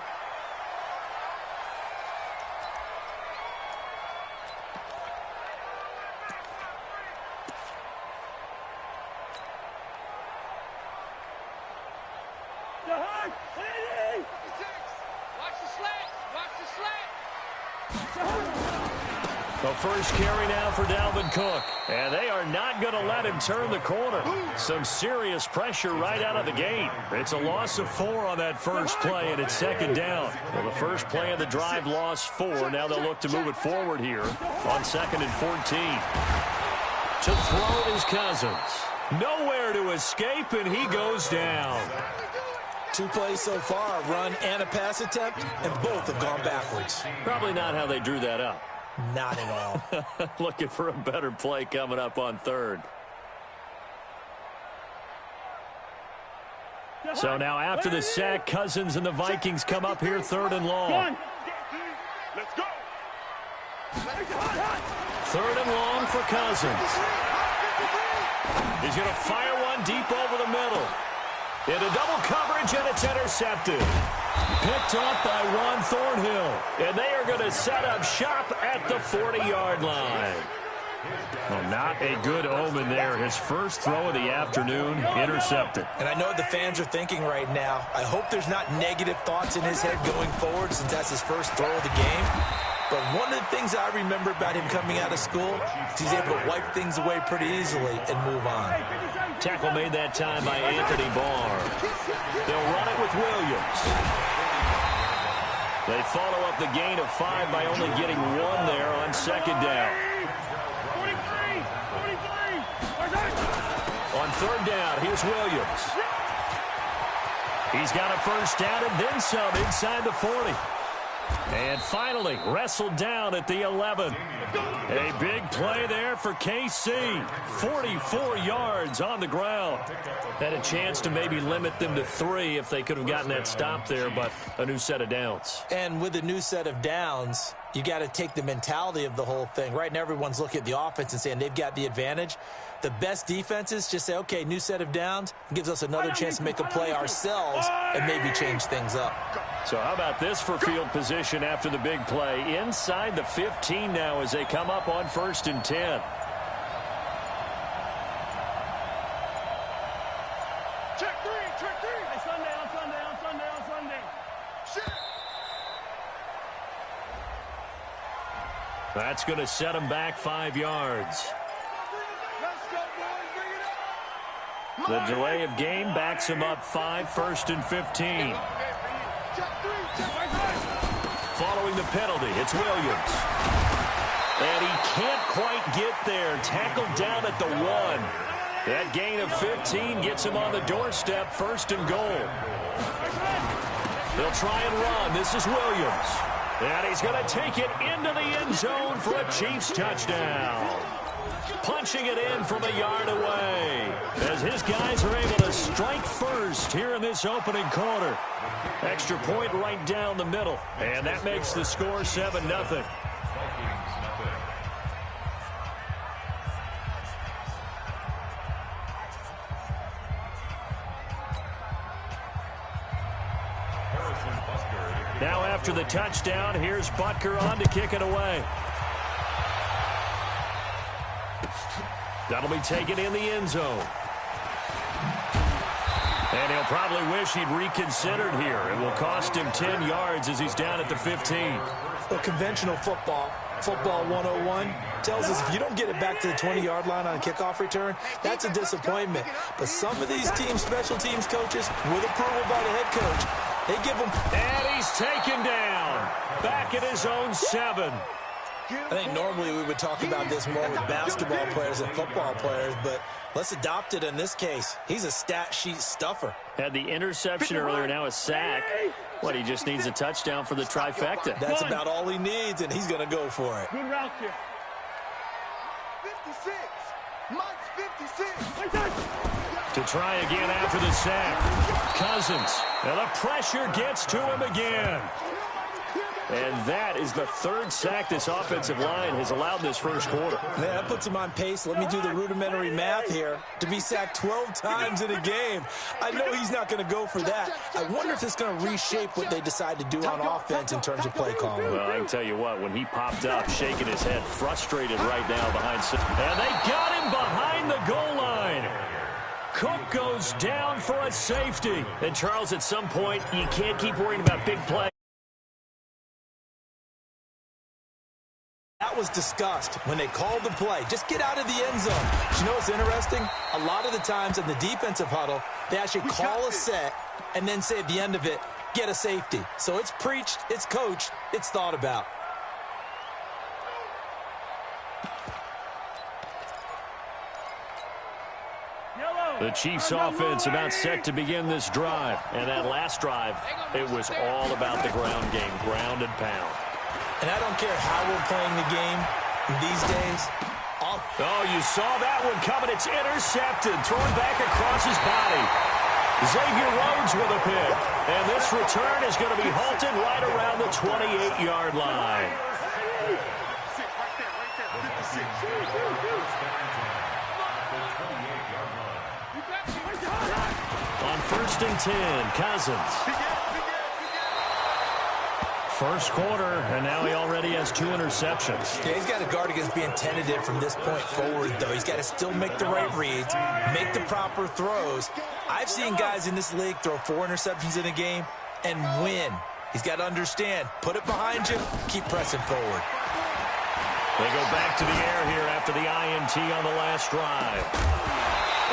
The first carry now for Dalvin Cook. And they are not going to let him turn the corner. Some serious pressure right out of the gate. It's a loss of 4 on that first play, and it's second down. Well, the first play of the drive lost 4. Now they'll look to move it forward here on 2nd and 14. To throw is Cousins. Nowhere to escape, and he goes down. 2 plays so far, a run and a pass attempt, and both have gone backwards. Probably not how they drew that up. Not at all. Looking for a better play coming up on 3rd. So now after the sack, Cousins and the Vikings come up here 3rd and long. Let's go. 3rd and long for Cousins. He's going to fire one deep over the middle. Into double coverage, and it's intercepted. Picked off by Juan Thornhill. And they are going to set up shop at the 40-yard line. Well, not a good omen there. His first throw of the afternoon, intercepted. And I know the fans are thinking right now, I hope there's not negative thoughts in his head going forward since that's his first throw of the game. But one of the things I remember about him coming out of school is he's able to wipe things away pretty easily and move on. Tackle made that time by Anthony Barr. They'll run it with Williams. They follow up the gain of 5 by only getting 1 there on 2nd down. On 3rd down, here's Williams. He's got a first down and then some inside the 40. And finally, wrestled down at the 11. A big play there for KC. 44 yards on the ground. Had a chance to maybe limit them to 3 if they could have gotten that stop there, but a new set of downs. And with a new set of downs, you got to take the mentality of the whole thing. Right now, everyone's looking at the offense and saying they've got the advantage. The best defenses just say, okay, new set of downs. Gives us another chance to make a play ourselves and maybe change things up. So how about this for field position after the big play? Inside the 15 now as they come up on 1st and 10. Check 3, check 3. Hey, Sunday. Shit. That's going to set them back 5 yards. Let's go, boys. Bring it up. The delay of game backs him up 5, 1st and 15. Following the penalty, it's Williams. And he can't quite get there. Tackled down at the 1. That gain of 15 gets him on the doorstep, 1st and goal. They'll try and run. This is Williams. And he's going to take it into the end zone for a Chiefs touchdown. Punching it in from a yard away as his guys are able to strike first here in this opening quarter. Extra point right down the middle, and that makes the score 7-0. Now after the touchdown, here's Butker on to kick it away. That'll be taken in the end zone. And he'll probably wish he'd reconsidered here. It will cost him 10 yards as he's down at the 15. Well, conventional football 101, tells us if you don't get it back to the 20-yard line on a kickoff return, that's a disappointment. But some of these team special teams coaches, with approval by the head coach, they give them. And he's taken down. Back at his own 7. I think normally we would talk about this more with basketball players and football players, but let's adopt it in this case. He's a stat sheet stuffer. Had the interception earlier, now a sack. What, he just needs a touchdown for the trifecta. That's about all he needs, and he's going to go for it. Good route here. 56. Mike's 56. To try again after the sack. Cousins. And the pressure gets to him again. And that is the third sack this offensive line has allowed this first quarter. Man, that puts him on pace. Let me do the rudimentary math here. To be sacked 12 times in a game. I know he's not going to go for that. I wonder if it's going to reshape what they decide to do on offense in terms of play calling. Well, I can tell you what, when he popped up, shaking his head, frustrated right now behind. And they got him behind the goal line. Cook goes down for a safety. And, Charles, at some point, you can't keep worrying about big plays. That was discussed when they called the play. Just get out of the end zone. But you know what's interesting? A lot of the times in the defensive huddle, they actually call a set and then say at the end of it, get a safety. So it's preached, it's coached, it's thought about. The Chiefs offense about set to begin this drive. And that last drive, it was all about the ground game, ground and pound. And I don't care how we're playing the game these days. Oh, you saw that one coming. It's intercepted, thrown back across his body. Xavier Rhodes with a pick. And this return is going to be halted right around the 28-yard line. On 1st and 10, Cousins. First quarter, and now he already has 2 interceptions. Yeah, he's got to guard against being tentative from this point forward, though. He's got to still make the right reads, make the proper throws. I've seen guys in this league throw 4 interceptions in a game and win. He's got to understand, put it behind you, keep pressing forward. They go back to the air here after the INT on the last drive.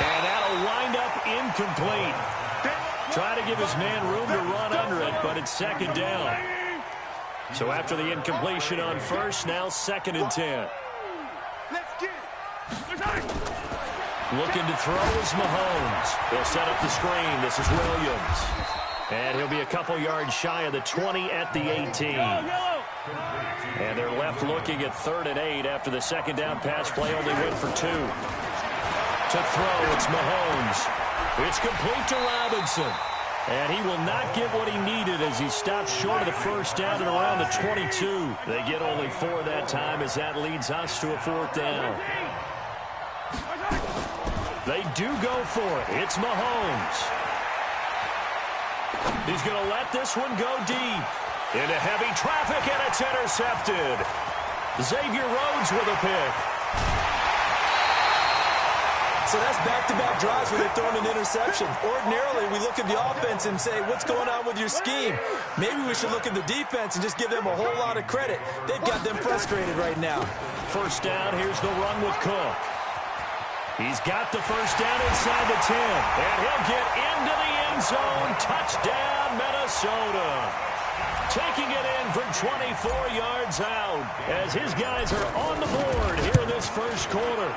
And that'll wind up incomplete. Try to give his man room to run under it, but it's second down. So after the incompletion on first, now 2nd and 10. Looking to throw is Mahomes. They'll set up the screen. This is Williams. And he'll be a couple yards shy of the 20 at the 18. And they're left looking at 3rd and 8 after the second down pass play only went for 2. To throw, it's Mahomes. It's complete to Robinson. And he will not get what he needed as he stops short of the first down at around the 22. They get only 4 that time as that leads us to a 4th down. They do go for it. It's Mahomes. He's going to let this one go deep. Into heavy traffic, and it's intercepted. Xavier Rhodes with a pick. So that's back-to-back drives where they're throwing an interception. Ordinarily, we look at the offense and say, what's going on with your scheme? Maybe we should look at the defense and just give them a whole lot of credit. They've got them frustrated right now. First down, here's the run with Cook. He's got the first down inside the 10. And he'll get into the end zone. Touchdown, Minnesota. Taking it in from 24 yards out as his guys are on the board here in this first quarter.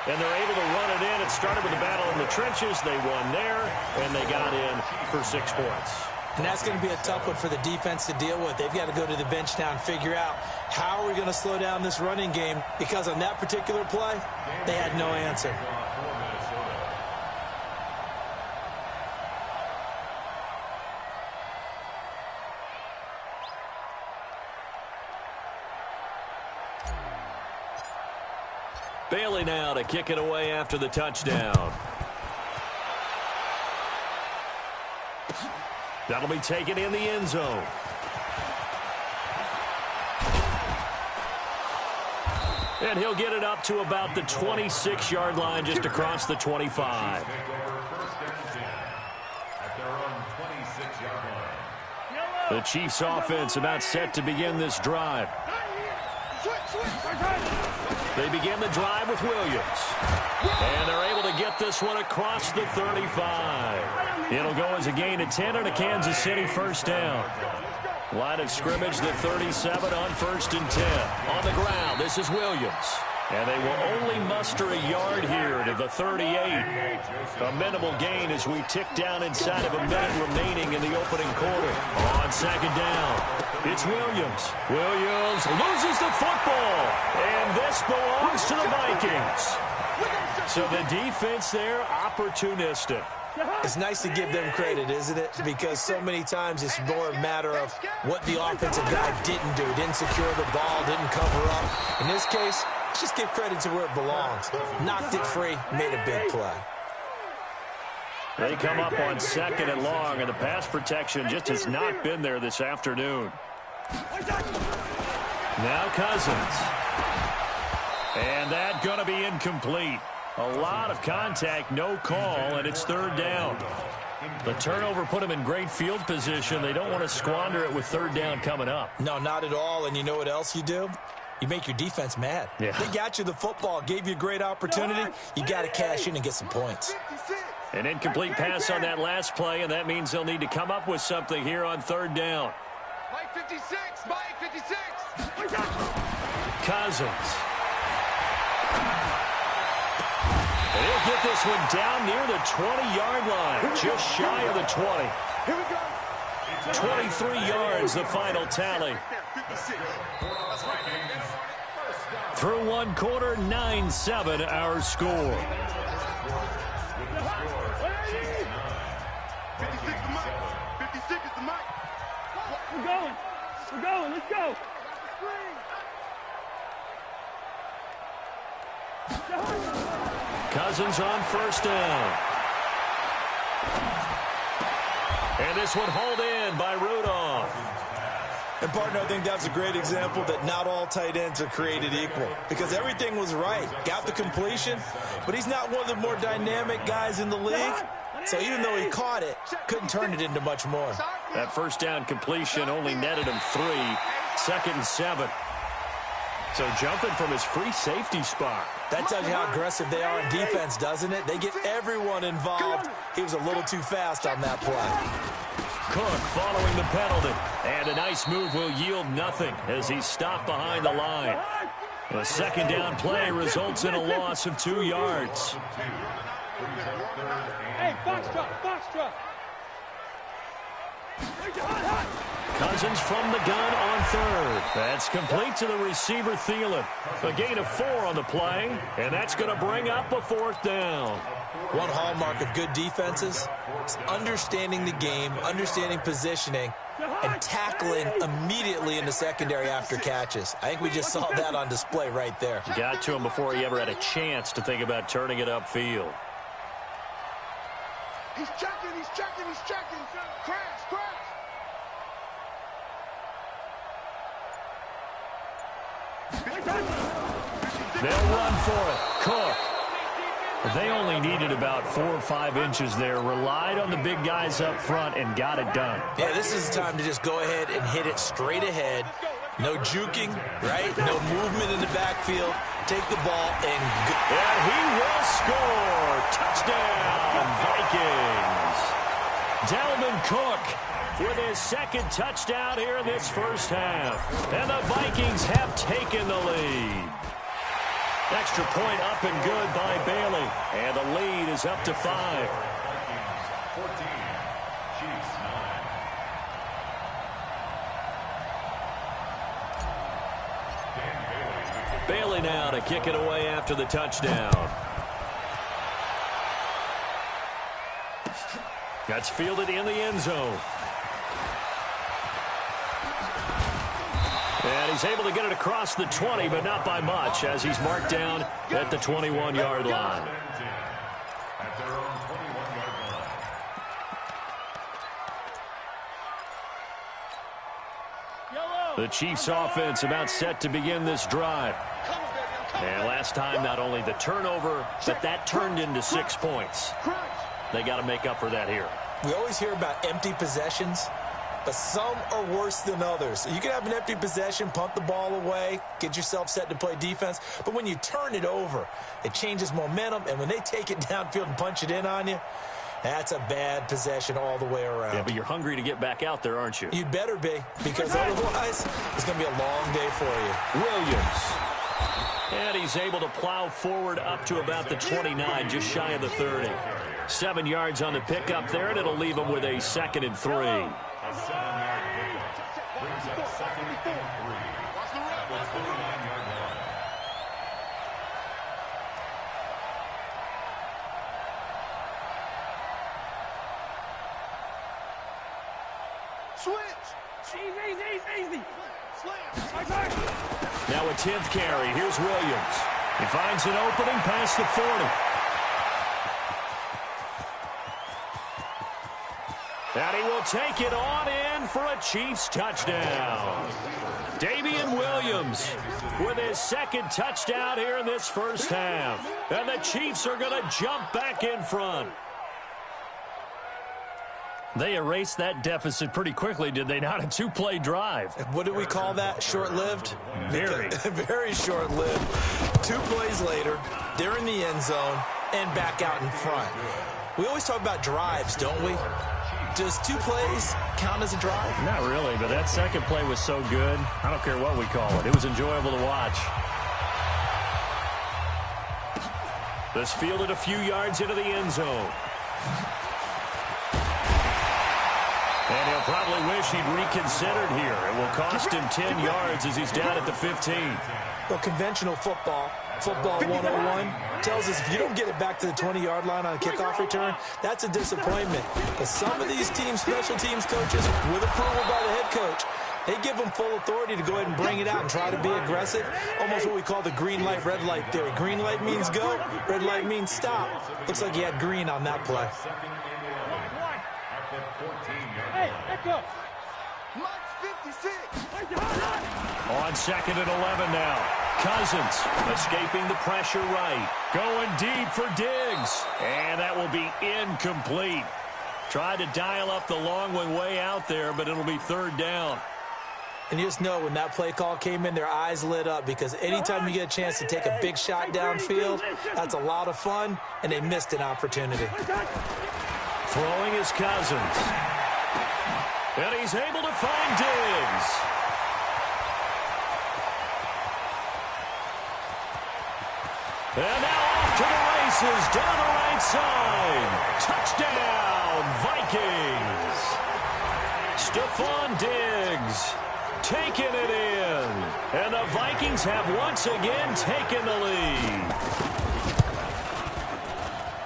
And they're able to run it in. It started with a battle in the trenches. They won there, and they got in for 6 points. And that's going to be a tough one for the defense to deal with. They've got to go to the bench now and figure out how are we going to slow down this running game, because on that particular play, they had no answer. Bailey now to kick it away after the touchdown. That'll be taken in the end zone. And he'll get it up to about the 26-yard line, just across the 25. The Chiefs offense about set to begin this drive. They begin the drive with Williams. And they're able to get this one across the 35. It'll go as a gain of 10 and a Kansas City first down. Line of scrimmage, the 37 on 1st and 10. On the ground, this is Williams. And they will only muster a yard here to the 38. A minimal gain as we tick down inside of a minute remaining in the opening quarter. On 2nd down, it's Williams. Williams loses the football. And this belongs to the Vikings. So the defense there, opportunistic. It's nice to give them credit, isn't it? Because so many times it's more a matter of what the offensive guy didn't do. Didn't secure the ball, didn't cover up. In this case, let's just give credit to where it belongs. Knocked it free, made a big play. They come up on 2nd and long, and the pass protection just has not been there this afternoon. Now Cousins. And that going to be incomplete. A lot of contact, no call, and it's 3rd down. The turnover put them in great field position. They don't want to squander it with 3rd down coming up. No, not at all. And you know what else you do? You make your defense mad. Yeah. They got you the football, gave you a great opportunity. You got to cash in and get some points. An incomplete pass on that last play, and that means they'll need to come up with something here on 3rd down. Mike 56, Mike 56. Cousins. And he'll get this one down near the 20-yard line, just shy of the 20. Here we go. 23 yards, the final tally. Through one quarter, 9-7 our score. 56 the mic. 56 is the mic. We're going. We're going. Let's go. Cousins on 1st down. And this one hauled in by Rudolph. And, partner, I think that's a great example that not all tight ends are created equal because everything was right. Got the completion, but he's not one of the more dynamic guys in the league. So even though he caught it, couldn't turn it into much more. That 1st down completion only netted him 3. 2nd and 7. So jumping from his free safety spot. That tells you how aggressive they are in defense, doesn't it? They get everyone involved. He was a little too fast on that play. Cook following the penalty. And a nice move will yield nothing as he's stopped behind the line. A 2nd down play results in a loss of 2 yards. Hey, Foxtrot, Foxtrot. Cousins from the gun on 3rd. That's complete to the receiver, Thielen. A gain of 4 on the play, and that's going to bring up a 4th down. One hallmark of good defenses is understanding the game, understanding positioning, and tackling immediately in the secondary after catches. I think we just saw that on display right there. Got to him before he ever had a chance to think about turning it upfield. He's checking, he's checking, he's checking. Crash, crash. They'll run for it. Cook. They only needed about 4 or 5 inches there. Relied on the big guys up front and got it done. Yeah, this is the time to just go ahead and hit it straight ahead. No juking, right? No movement in the backfield. Take the ball and go. And he will score. Touchdown, Vikings. Dalvin Cook with his 2nd touchdown here in this 1st half. And the Vikings have taken the lead. Extra point up and good by Bailey. And the lead is up to 5. 14, Chiefs 9. Bailey now to kick it away after the touchdown. That's fielded in the end zone. And he's able to get it across the 20, but not by much, as he's marked down at the 21-yard line. At their own 21-yard line. The Chiefs offense about set to begin this drive. And last time, not only the turnover, but that turned into 6 points. They got to make up for that here. We always hear about empty possessions, but some are worse than others. You can have an empty possession, punt the ball away, get yourself set to play defense, but when you turn it over, it changes momentum, and when they take it downfield and punch it in on you, That's a bad possession all the way around. Yeah, but you're hungry to get back out there, aren't you? You'd better be, because otherwise it's going to be a long day for you. Williams. And he's able to plow forward up to about the 29, just shy of the 30. 7 yards on the pickup there, and it'll leave him with a 2nd and 3. A 7-yard pickup brings up 2nd and 3 at the 29-yard line. Switch. Easy. Now a 10th carry. Here's Williams. He finds an opening past the 40. And he will take it on in for a Chiefs touchdown. Damian Williams with his 2nd touchdown here in this first half. And the Chiefs are going to jump back in front. They erased that deficit pretty quickly, did they not? A 2-play drive. What do we call that? Short-lived? Very. Very short-lived. 2 plays later, they're in the end zone and back out in front. We always talk about drives, don't we? Does 2 plays count as a drive? Not really, but that 2nd play was so good. I don't care what we call it. It was enjoyable to watch. This fielded a few yards into the end zone. And he'll probably wish he'd reconsidered here. It will cost him 10 yards as he's down at the 15. Well, conventional football 101, tells us if you don't get it back to the 20-yard line on a kickoff return, that's a disappointment. But some of these teams, special teams coaches, with approval by the head coach, they give them full authority to go ahead and bring it out and try to be aggressive. Almost what we call the green light, red light theory. Green light means go, red light means stop. Looks like he had green on that play. Hey, let's go. Mike's 56. On 2nd and 11 now. Cousins escaping the pressure right. Going deep for Diggs. And that will be incomplete. Tried to dial up the long one way out there, but it'll be 3rd down. And you just know when that play call came in, their eyes lit up, because anytime you get a chance to take a big shot downfield, that's a lot of fun, and they missed an opportunity. Throwing is Cousins. And he's able to find Diggs. And now off to the races down the right side. Touchdown, Vikings. Stephon Diggs taking it in. And the Vikings have once again taken the lead.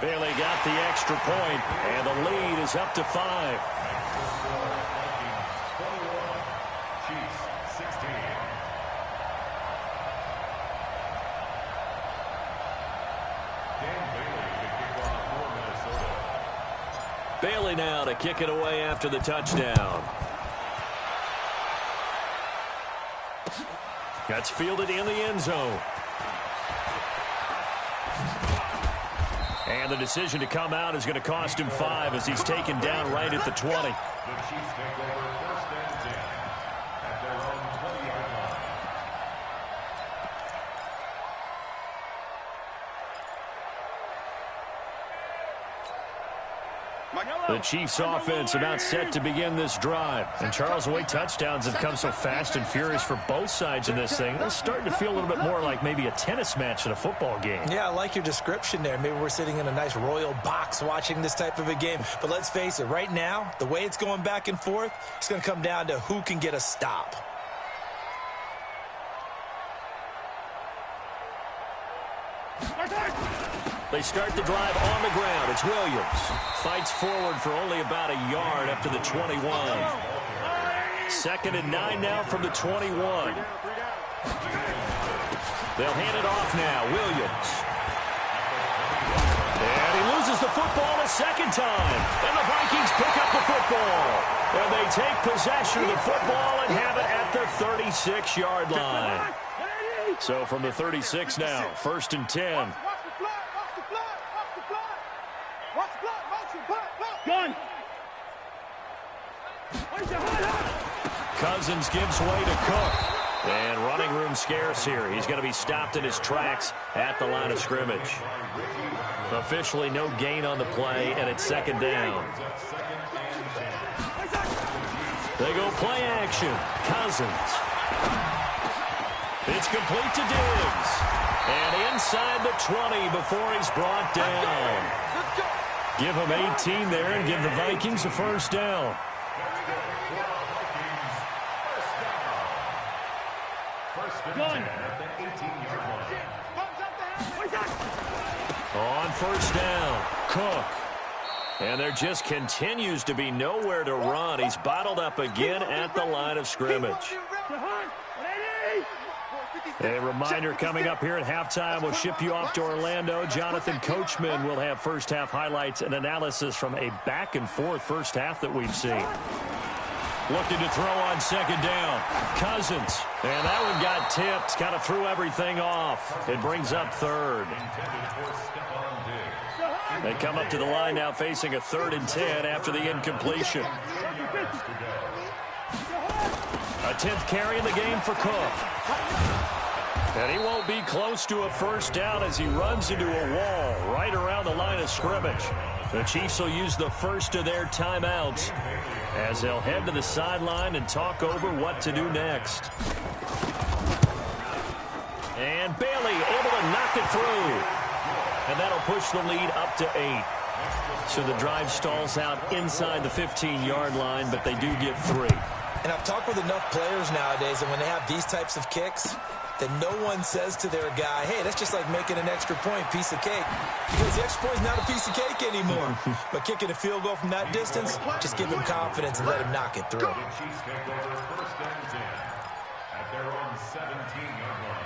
Bailey got the extra point, and the lead is up to 5. Bailey now to kick it away after the touchdown. That's fielded in the end zone. And the decision to come out is going to cost him 5 as he's taken down right at the 20. The Chiefs take over 1st and 10 at their own 20-yard line. The Chiefs offense about set to begin this drive. And Charles, the way touchdowns have come so fast and furious for both sides in this thing, it's starting to feel a little bit more like maybe a tennis match in a football game. Yeah, I like your description there. Maybe we're sitting in a nice royal box watching this type of a game. But let's face it, right now, the way it's going back and forth, it's going to come down to who can get a stop. They start the drive on the ground. It's Williams. Fights forward for only about a yard up to the 21. 2nd and 9 now from the 21. They'll hand it off now. Williams. And he loses the football a 2nd time. And the Vikings pick up the football. And they take possession of the football and have it at the 36-yard line. So from the 36 now, 1st and 10. Gun. Cousins gives way to Cook. And running room scarce here. He's going to be stopped in his tracks at the line of scrimmage. Officially no gain on the play, and it's second down. They go play action. Cousins. It's complete to Diggs. And inside the 20 before he's brought down. Give him 18 there and give the Vikings a first down. On first down, Cook. And there just continues to be nowhere to run. He's bottled up again at the line of scrimmage. A reminder coming up here at halftime. We'll ship you off to Orlando. Jonathan Coachman will have first half highlights and analysis from a back-and-forth first half that we've seen. Looking to throw on second down. Cousins. And that one got tipped. Kind of threw everything off. It brings up third. They come up to the line now facing a 3rd and 10 after the incompletion. A 10th carry in the game for Cook. And he won't be close to a first down as he runs into a wall right around the line of scrimmage. The Chiefs will use the first of their timeouts as they'll head to the sideline and talk over what to do next. And Bailey able to knock it through. And that'll push the lead up to 8. So the drive stalls out inside the 15-yard line, but they do get 3. And I've talked with enough players nowadays, and when they have these types of kicks, that no one says to their guy, hey, that's just like making an extra point, piece of cake. Because the extra point is not a piece of cake anymore. But kicking a field goal from that distance, just give him confidence and let him knock it through. Chiefs take over first and 10 at their own 17-yard line.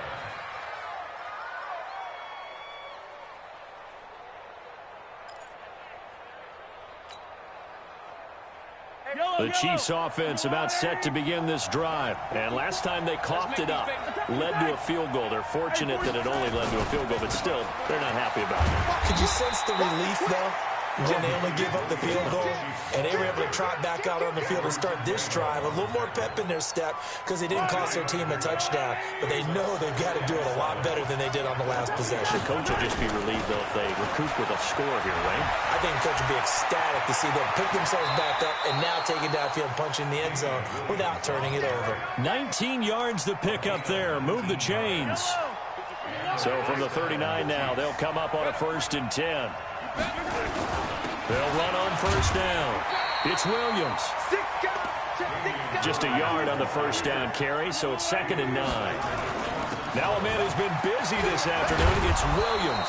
The Chiefs offense about set to begin this drive. And last time they coughed it up, led to a field goal. They're fortunate that it only led to a field goal, but still, they're not happy about it. Could you sense the relief, though, when they only gave up the field goal? And they were able to trot back out on the field and start this drive. A little more pep in their step because they didn't cost their team a touchdown. But they know they've got to do it a lot better than they did on the last possession. The coach will just be relieved, though, if they recoup with a score here, right? I think the coach will be ecstatic to see them pick themselves back up and now take it downfield and punch in the end zone without turning it over. 19 yards to pick up there. Move the chains. So from the 39 now, they'll come up on a 1st and 10. They'll run on first down. It's Williams. Just a yard on the first down carry, so it's 2nd and 9. Now a man who's been busy this afternoon. It's Williams.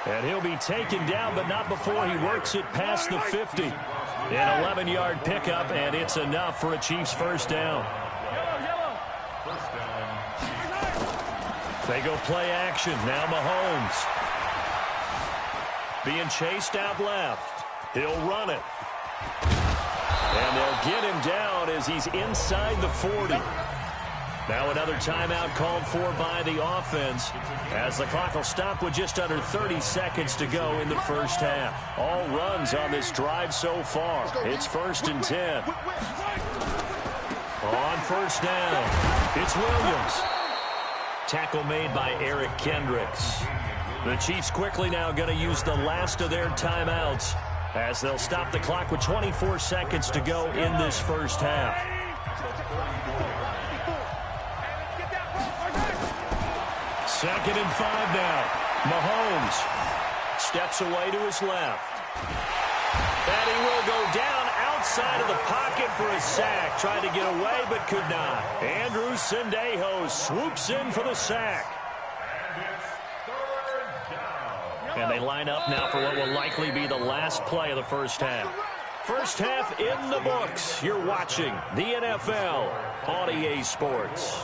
And he'll be taken down, but not before he works it past the 50. An 11-yard pickup, and it's enough for a Chiefs first down. They go play action. Now Mahomes. Being chased out left. He'll run it. And they'll get him down as he's inside the 40. Now another timeout called for by the offense as the clock will stop with just under 30 seconds to go in the first half. All runs on this drive so far. It's 1st and 10. On first down, it's Williams. Tackle made by Eric Kendricks. The Chiefs quickly now going to use the last of their timeouts as they'll stop the clock with 24 seconds to go in this first half. Second and 5 now. Mahomes steps away to his left. And he will go down outside of the pocket for a sack. Tried to get away but could not. Andrew Sendejo swoops in for the sack. And they line up now for what will likely be the last play of the first half. First half in the books. You're watching the NFL on EA Sports.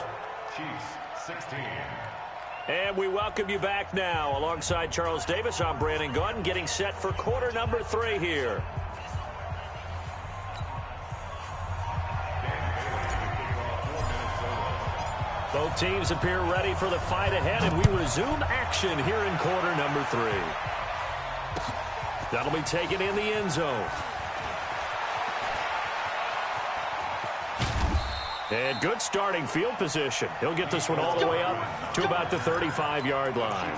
Chiefs 16. And we welcome you back now. Alongside Charles Davis, I'm Brandon Gunn, getting set for quarter number 3 here. Both teams appear ready for the fight ahead, and we resume action here in quarter number 3. That'll be taken in the end zone. And good starting field position. He'll get this one all the way up to about the 35-yard line.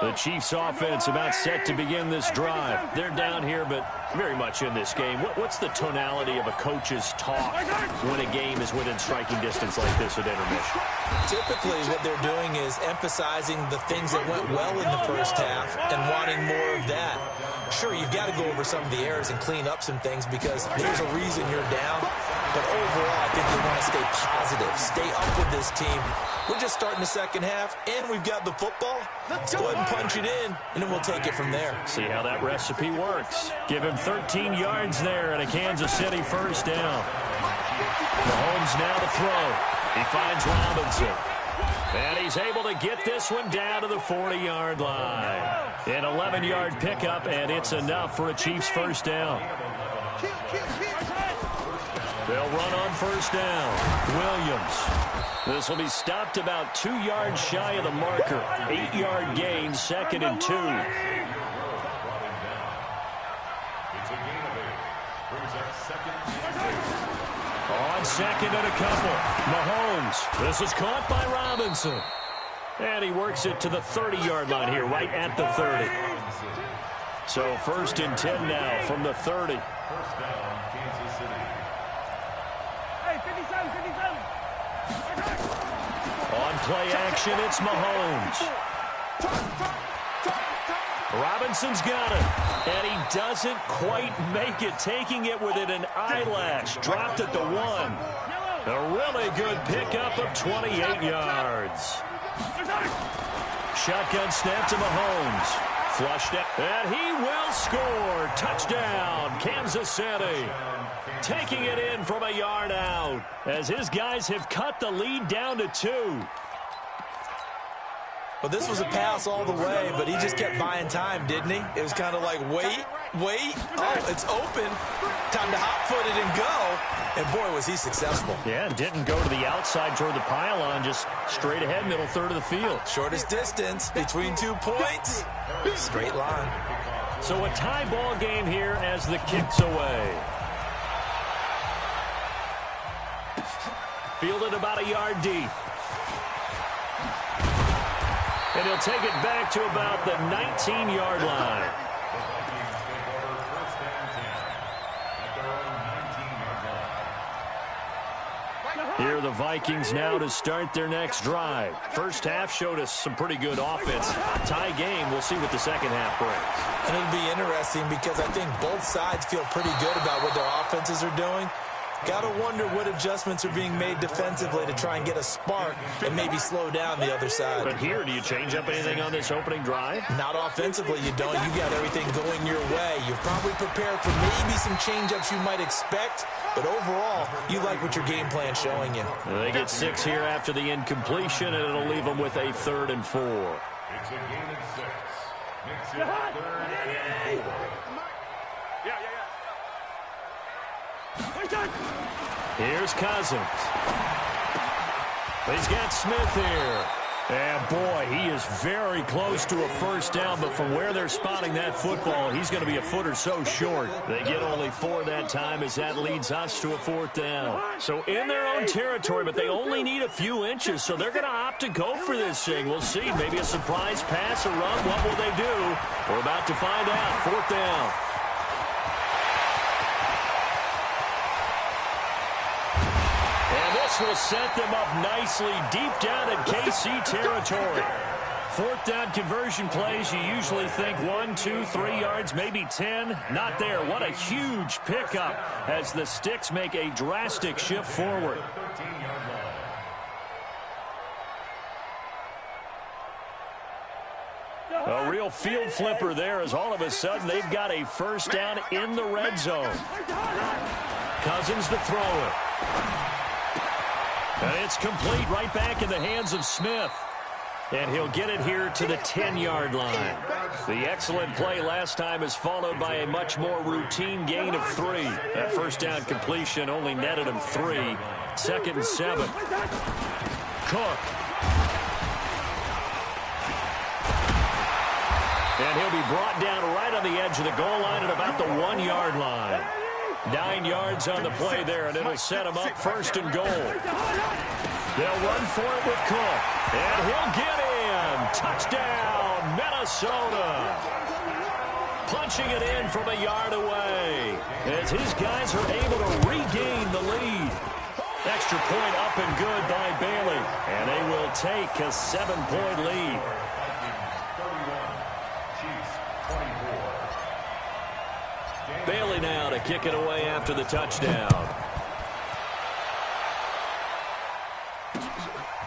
The Chiefs offense about set to begin this drive. They're down here, but very much in this game. What's the tonality of a coach's talk when a game is within striking distance like this at intermission? Typically, what they're doing is emphasizing the things that went well in the first half and wanting more of that. Sure, you've got to go over some of the errors and clean up some things because there's a reason you're down. But overall, I think they want to stay positive, stay up with this team. We're just starting the second half, and we've got the football. Let's go ahead and punch it in, and then we'll take it from there. See how that recipe works. Give him 13 yards there and a Kansas City first down. Mahomes now to throw. He finds Robinson. And he's able to get this one down to the 40-yard line. An 11-yard pickup, and it's enough for a Chiefs first down. They'll run on first down. Williams. This will be stopped about 2 yards shy of the marker. 8-yard gain, 2nd and 2. On 2nd and a couple. Mahomes. This is caught by Robinson. And he works it to the 30-yard line here, right at the 30. So 1st and 10 now from the 30. First down, Kansas City. Hey, 57, 57. On play action, it's Mahomes. Robinson's got it, and he doesn't quite make it, taking it within an eyelash. Dropped at the 1. A really good pickup of 28 yards. Shotgun snap to Mahomes. Flushed out, and he will score. Touchdown, Kansas City. Taking it in from a yard out as his guys have cut the lead down to 2. Well, this was a pass all the way, but he just kept buying time, didn't he? It was kind of like, wait. Oh, it's open. Time to hot-foot it and go. And, boy, was he successful. Yeah, didn't go to the outside toward the pylon, just straight ahead, middle third of the field. Shortest distance between 2 points. Straight line. So a tie ball game here as the kick's away. Fielded about a yard deep. And he'll take it back to about the 19-yard line. Here are the Vikings now to start their next drive. First half showed us some pretty good offense. Tie game, we'll see what the second half brings. And it'll be interesting because I think both sides feel pretty good about what their offenses are doing. Got to wonder what adjustments are being made defensively to try and get a spark and maybe slow down the other side. But here, do you change up anything on this opening drive? Not offensively, you don't. You got everything going your way. You're probably prepared for maybe some change-ups you might expect, but overall, you like what your game plan's showing you. They get 6 here after the incompletion, and it'll leave them with a 3rd and 4. It's a gain of 6. Makes it 3rd and 4. Here's Cousins. He's got Smith here. And, boy, he is very close to a first down, but from where they're spotting that football, he's going to be a foot or so short. They get only 4 that time as that leads us to a 4th down. So in their own territory, but they only need a few inches, so they're going to opt to go for this thing. We'll see. Maybe a surprise pass or run. What will they do? We're about to find out. 4th down. Will set them up nicely deep down in KC territory. 4th down conversion plays, you usually think 1, 2, 3 yards, maybe 10. Not there. What a huge pickup as the Sticks make a drastic shift forward. A real field flipper there as all of a sudden they've got a first down in the red zone. Cousins to throw it. And it's complete right back in the hands of Smith. And he'll get it here to the 10-yard line. The excellent play last time is followed by a much more routine gain of 3. That first down completion only netted him 3. 2nd and 7. Cook. And he'll be brought down right on the edge of the goal line at about the 1-yard line. 9 yards on the play there, and it'll set him up 1st and goal. They'll run for it with Cook. And he'll get in. Touchdown, Minnesota. Punching it in from a yard away as his guys are able to regain the lead. Extra point up and good by Bailey. And they will take a 7-point lead. Bailey now to kick it away after the touchdown.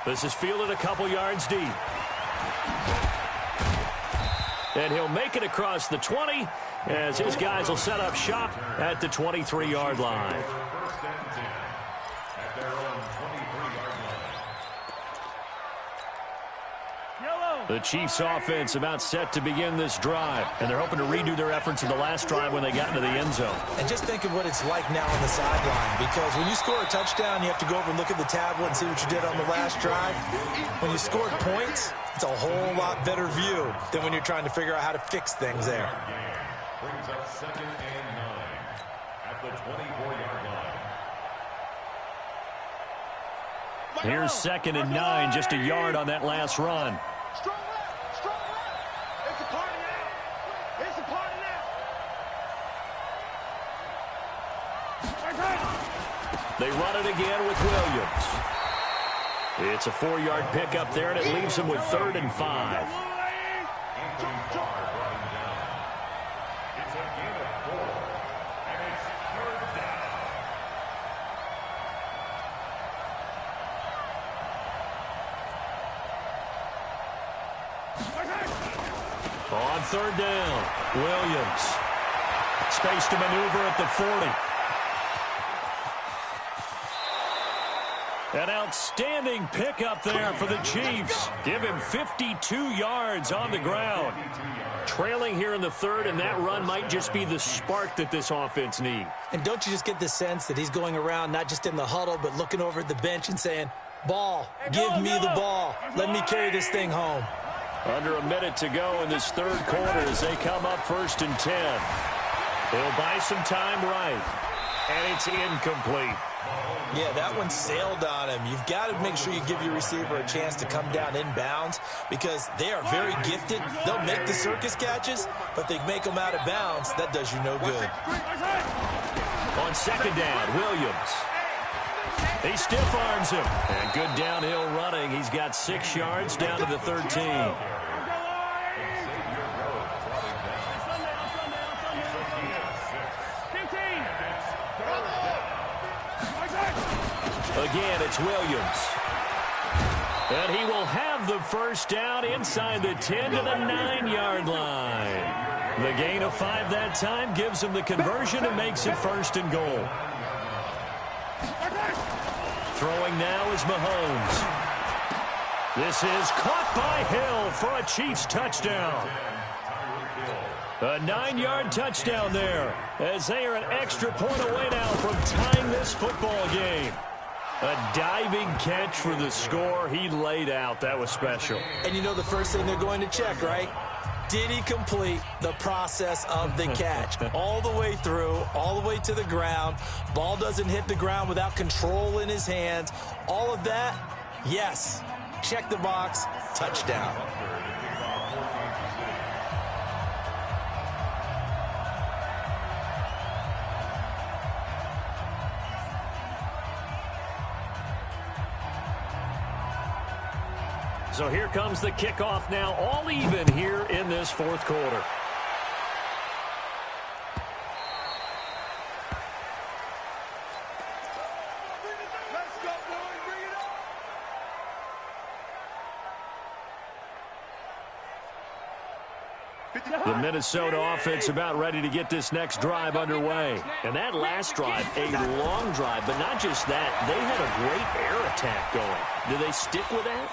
This is fielded a couple yards deep. And he'll make it across the 20 as his guys will set up shop at the 23-yard line. The Chiefs offense about set to begin this drive, and they're hoping to redo their efforts in the last drive when they got into the end zone. And just think of what it's like now on the sideline, because when you score a touchdown, you have to go over and look at the tablet and see what you did on the last drive. When you scored points, it's a whole lot better view than when you're trying to figure out how to fix things there. Brings up 2nd and 9 at the 24-yard line. Here's 2nd and 9, just a yard on that last run. Strong left, strong left. It's a party now. It's a party now. They run it again with Williams. It's a 4-yard pickup there, and it leaves them with 3rd and 5. It's a gain of 4, and it's 3rd down. On 3rd down, Williams. Space to maneuver at the 40. An outstanding pickup there for the Chiefs. Give him 52 yards on the ground. Trailing here in the 3rd, and that run might just be the spark that this offense needs. And don't you just get the sense that he's going around not just in the huddle, but looking over at the bench and saying, ball, give me the ball. Let me carry this thing home. Under a minute to go in this 3rd quarter as they come up 1st and 10. They'll buy some time right, and it's incomplete. Yeah, that one sailed on him. You've got to make sure you give your receiver a chance to come down inbounds because they are very gifted. They'll make the circus catches, but they make them out of bounds. That does you no good. On 2nd down, Williams. He stiff arms him. And good downhill running. He's got 6 yards down to the 13. Again, it's Williams. And he will have the first down inside the 10 to the 9-yard line. The gain of 5 that time gives him the conversion and makes it 1st and goal. Throwing now is Mahomes. This is caught by Hill for a Chiefs touchdown. A 9-yard touchdown there as they are an extra point away now from tying this football game. A diving catch for the score. He laid out. That was special. And you know the first thing they're going to check, right? Did he complete the process of the catch? All the way through, all the way to the ground. Ball doesn't hit the ground without control in his hands. All of that, yes. Check the box, touchdown. So here comes the kickoff now, all even here in this 4th quarter. Let's go, boys. Bring it up. The Minnesota offense about ready to get this next drive underway. And that last drive, a long drive, but not just that. They had a great air attack going. Do they stick with that?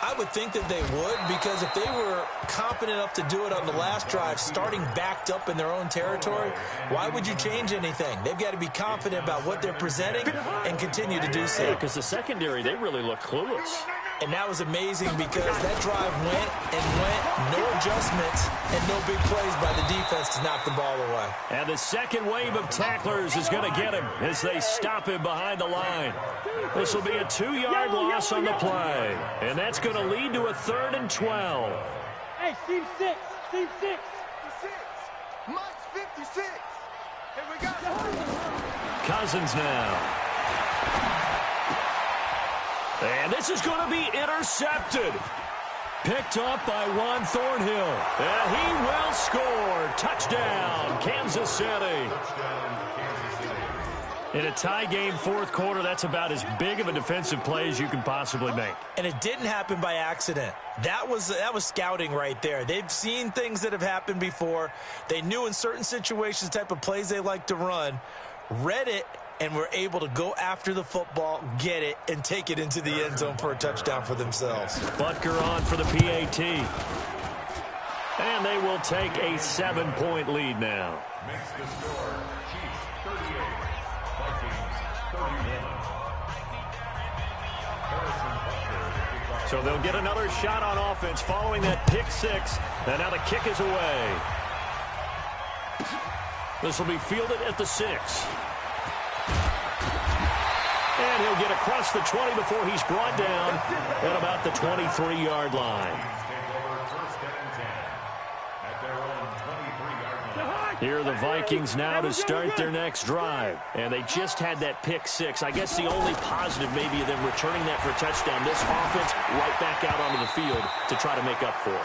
I would think that they would, because if they were competent enough to do it on the last drive, starting backed up in their own territory, why would you change anything? They've got to be confident about what they're presenting and continue to do so. Because the secondary, they really look clueless. And that was amazing because that drive went and went, no adjustments, and no big plays by the defense to knock the ball away. And the second wave of tacklers is going to get him as they stop him behind the line. This will be a 2-yard loss on the play. And that's going to lead to a 3rd and 12. Hey, Team 6. Team 6. 56. Mike's 56. Here we go. Cousins now. And this is going to be intercepted. Picked up by Juan Thornhill. And he will score. Touchdown, Kansas City. In a tie game, fourth quarter, that's about as big of a defensive play as you can possibly make. And it didn't happen by accident. That was scouting right there. They've seen things that have happened before. They knew in certain situations the type of plays they like to run, read it, and were able to go after the football, get it, and take it into the end zone for a touchdown for themselves. Butker on for the PAT. And they will take a 7-point lead now. Makes the score. Chiefs 38, Vikings 31. Harrison Butker. So they'll get another shot on offense following that pick six. And now the kick is away. This will be fielded at the 6. And he'll get across the 20 before he's brought down at about the 23-yard line. Here are the Vikings now to start their next drive. And they just had that pick six. I guess the only positive maybe of them returning that for a touchdown. This offense right back out onto the field to try to make up for it.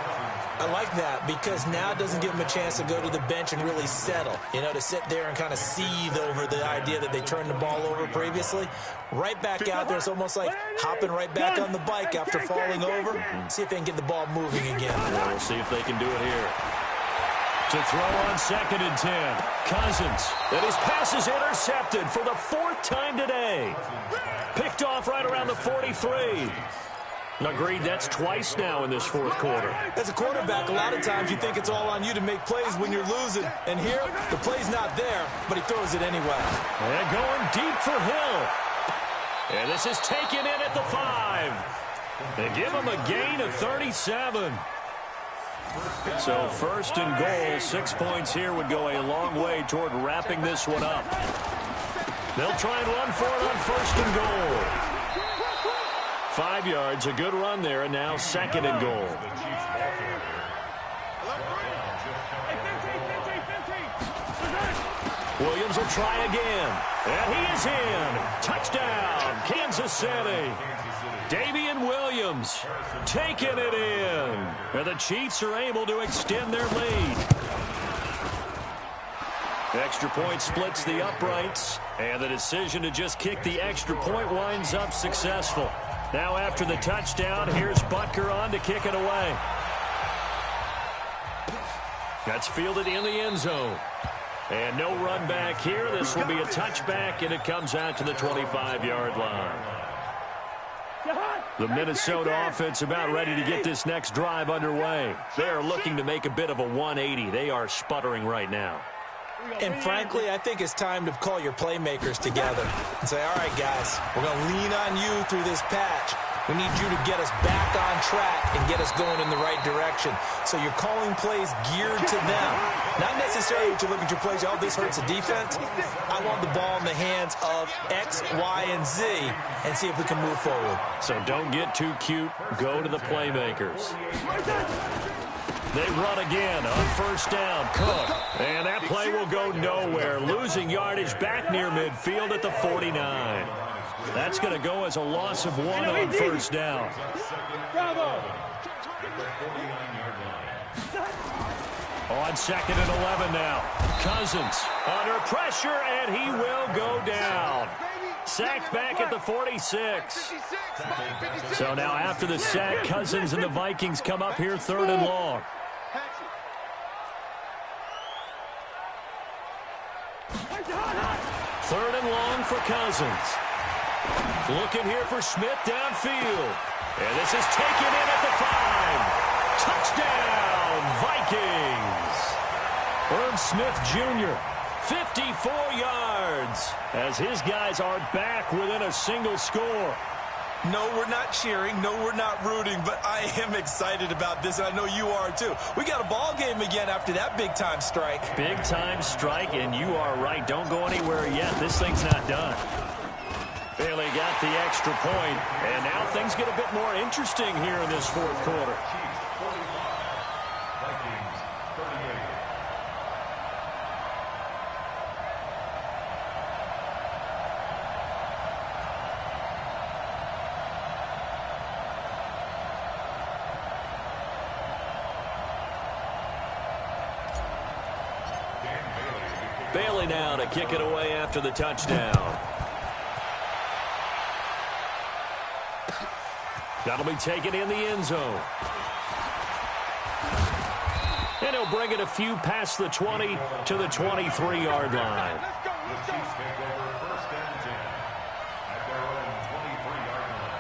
I like that because now it doesn't give them a chance to go to the bench and really settle. You know, to sit there and kind of seethe over the idea that they turned the ball over previously. Right back out there. It's almost like hopping right back on the bike after falling over. See if they can get the ball moving again. We'll see if they can do it here. To throw on 2nd and 10. Cousins. And his pass is intercepted for the 4th time today. Picked off right around the 43. Agreed, that's twice now in this fourth quarter. As a quarterback, a lot of times you think it's all on you to make plays when you're losing. And here, the play's not there, but he throws it anyway. And going deep for Hill. And this is taken in at the 5. They give him a gain of 37. So 1st and goal, 6 points here would go a long way toward wrapping this one up. They'll try and run for it on 1st and goal. 5 yards, a good run there, and now 2nd and goal. Williams will try again, and he is in. Touchdown, Kansas City. Damian Williams taking it in. And the Chiefs are able to extend their lead. Extra point splits the uprights, and the decision to just kick the extra point winds up successful. Now after the touchdown, here's Butker on to kick it away. That's fielded in the end zone. And no run back here. This will be a touchback, and it comes out to the 25-yard line. The Minnesota offense about ready to get this next drive underway. They are looking to make a bit of a 180. They are sputtering right now. And frankly, I think it's time to call your playmakers together and say, all right, guys, we're going to lean on you through this patch. We need you to get us back on track and get us going in the right direction. So you're calling plays geared to them. Not necessarily that you look at your plays, oh, this hurts the defense. I want the ball in the hands of X, Y, and Z and see if we can move forward. So don't get too cute. Go to the playmakers. They run again on 1st down. Cook. And that play will go nowhere. Losing yardage back near midfield at the 49. That's going to go as a loss of 1 on 1st down. On 2nd and 11 now. Cousins under pressure, and he will go down. Sacked back at the 46. So now after the sack, Cousins and the Vikings come up here 3rd and long. 3rd and long for Cousins. Looking here for Smith downfield. And this is taken in at the 5. Touchdown, Vikings. Irv Smith Jr., 54 yards, as his guys are back within a single score. No, we're not cheering. No, we're not rooting, but I am excited about this, and I know you are too. We got a ball game again after that big-time strike. Big-time strike, and you are right. Don't go anywhere yet. This thing's not done. Bailey got the extra point, and now things get a bit more interesting here in this fourth quarter. Bailey now to kick it away after the touchdown. That'll be taken in the end zone. And he'll bring it a few past the 20 to the 23-yard line. The Chiefs take over first and 10 at their own 23-yard line.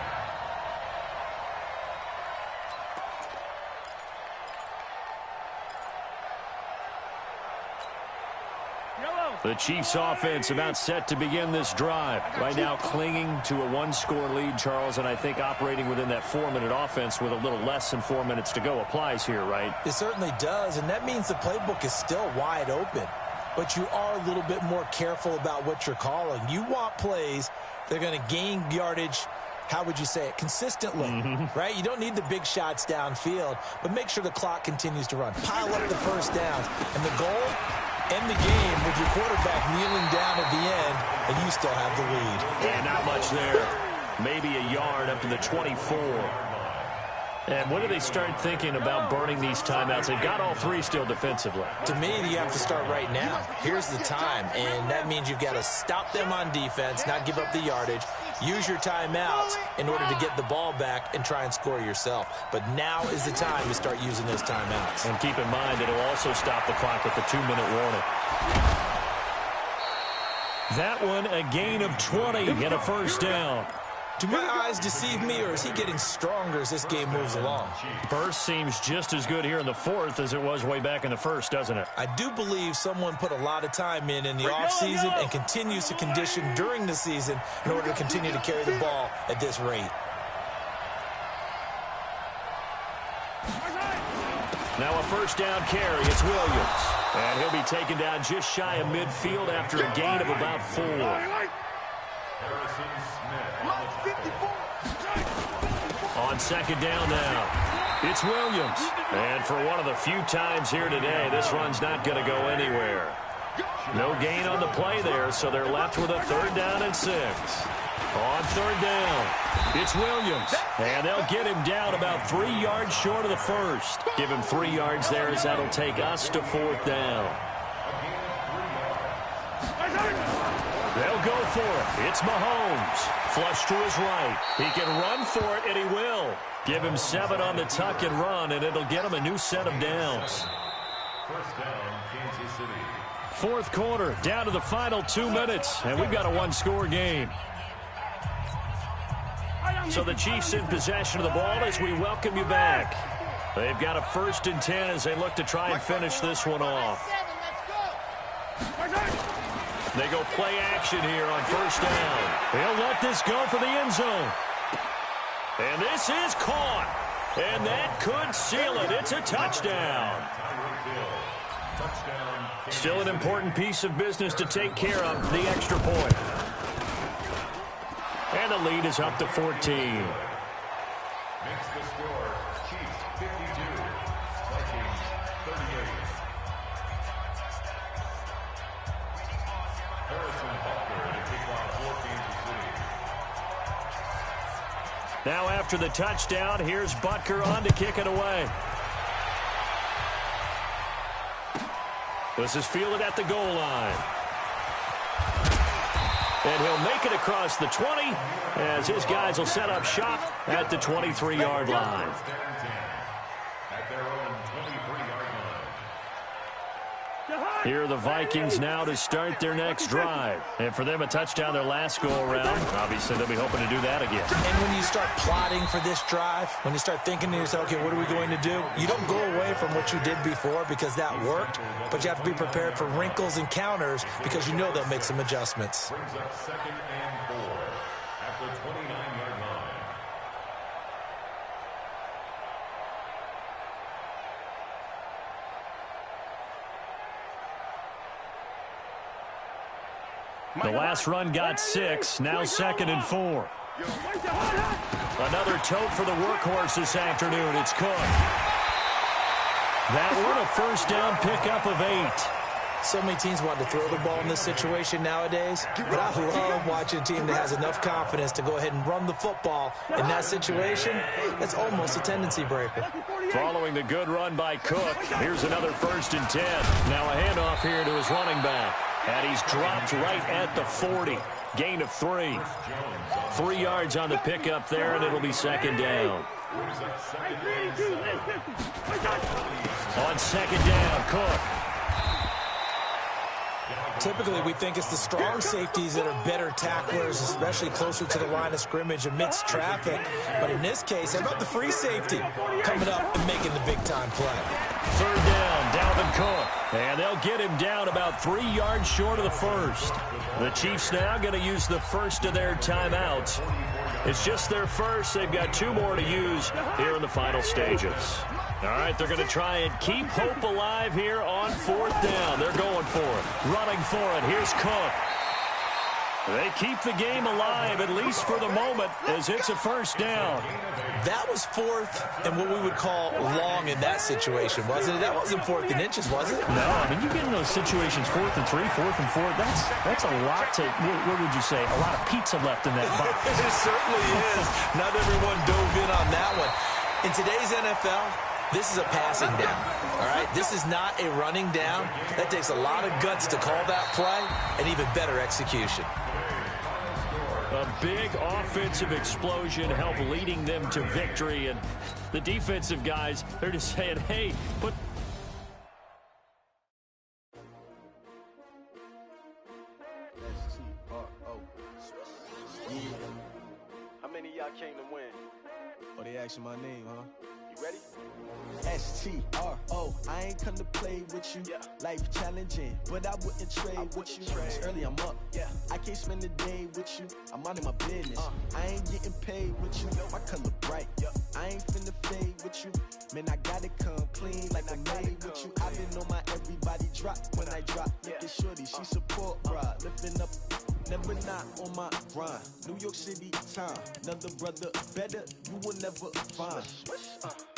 The Chiefs offense about set to begin this drive. Right now clinging to a one-score lead, Charles, and I think operating within that 4-minute offense with a little less than 4 minutes to go applies here, right? It certainly does, and that means the playbook is still wide open. But you are a little bit more careful about what you're calling. You want plays that are going to gain yardage, how would you say it, consistently, right? You don't need the big shots downfield, but make sure the clock continues to run. Pile up the first downs, and the goal, end the game with your quarterback kneeling down at the end, and you still have the lead. And not much there. Maybe a yard up to the 24. And when do they start thinking about burning these timeouts? They've got all three still defensively. To me, you have to start right now. Here's the time, and that means you've got to stop them on defense, not give up the yardage, use your timeouts in order to get the ball back and try and score yourself. But now is the time to start using those timeouts. And keep in mind, it'll also stop the clock at the 2-minute warning. That one, a gain of 20 and a first down. Do my eyes deceive me, or is he getting stronger as this game moves along? Burst seems just as good here in the fourth as it was way back in the first, doesn't it? I do believe someone put a lot of time in the offseason and continues to condition during the season in order to continue to carry the ball at this rate. Now a first down carry. It's Williams. And he'll be taken down just shy of midfield after a gain of about 4. On second down now, it's Williams. And for one of the few times here today, this run's not going to go anywhere. No gain on the play there, so they're left with a 3rd down and 6. On 3rd down, it's Williams. And they'll get him down about 3 yards short of the first. Give him 3 yards there as that'll take us to 4th down. They'll go for it. It's Mahomes. Flush to his right. He can run for it, and he will. Give him 7 on the tuck and run, and it'll get him a new set of downs. First down, Kansas City. Fourth quarter, down to the final 2 minutes, and we've got a one-score game. So the Chiefs in possession of the ball as we welcome you back. They've got a 1st and 10 as they look to try and finish this one off. They go play action here on 1st down. He'll let this go for the end zone. And this is caught. And that could seal it. It's a touchdown. Still an important piece of business to take care of, the extra point. And the lead is up to 14. Makes the score, Chiefs 52, Vikings 38. Harrison Butker to kick off for Kansas City. Now after the touchdown, here's Butker on to kick it away. This is fielded at the goal line. And he'll make it across the 20 as his guys will set up shop at the 23-yard line. At their own 23-yard line. Here are the Vikings now to start their next drive. And for them, a touchdown their last go-around. Obviously, they'll be hoping to do that again. And when you start plotting for this drive, when you start thinking to yourself, okay, what are we going to do? You don't go away from what you did before because that worked, but you have to be prepared for wrinkles and counters because you know they'll make some adjustments. Brings up 2nd and 4 at the 29-yard line. The last run got 6, now 2nd and 4. Another tote for the workhorse this afternoon. It's Cook. That one a first down pickup of 8. So many teams want to throw the ball in this situation nowadays, but I love watching a team that has enough confidence to go ahead and run the football. In that situation, that's almost a tendency breaker. Following the good run by Cook, here's another 1st and 10. Now a handoff here to his running back. And he's dropped right at the 40. Gain of 3. 3 yards on the pickup there, and it'll be 2nd down. On 2nd down, Cook. Typically, we think it's the strong safeties that are better tacklers, especially closer to the line of scrimmage amidst traffic. But in this case, how about the free safety coming up and making the big-time play? 3rd down, Dalvin Cook. And they'll get him down about 3 yards short of the 1st. The Chiefs now going to use the first of their timeouts. It's just their first. They've got 2 more to use here in the final stages. All right, they're going to try and keep hope alive here on 4th down. They're going for it. Running for it. Here's Cook. They keep the game alive, at least for the moment, as it's a 1st down. That was 4th and what we would call long in that situation, wasn't it? That wasn't 4th and inches, was it? No, I mean, you get in those situations 4th and 3, 4th and 4. That's a lot to, what would you say, a lot of pizza left in that box. It certainly is. Not everyone dove in on that one. In today's NFL, this is a passing down, all right? This is not a running down. That takes a lot of guts to call that play and even better execution. A big offensive explosion helped leading them to victory, and the defensive guys, they're just saying, hey, put... How many of y'all came to win? Oh, they asking my name, huh? You ready? S-T-R-O, I ain't come to play with you. Life challenging, but I wouldn't trade with you. It's early, I'm up. I can't spend the day with you. I'm out of my business. I ain't getting paid with you. My color bright. I ain't finna fade with you. Man, I gotta come clean like I made with you. I've been on my everybody drop when I drop. Look at shorty, she support, bruh. Lifting up, never not on my grind. New York City time, another brother better, you will never find.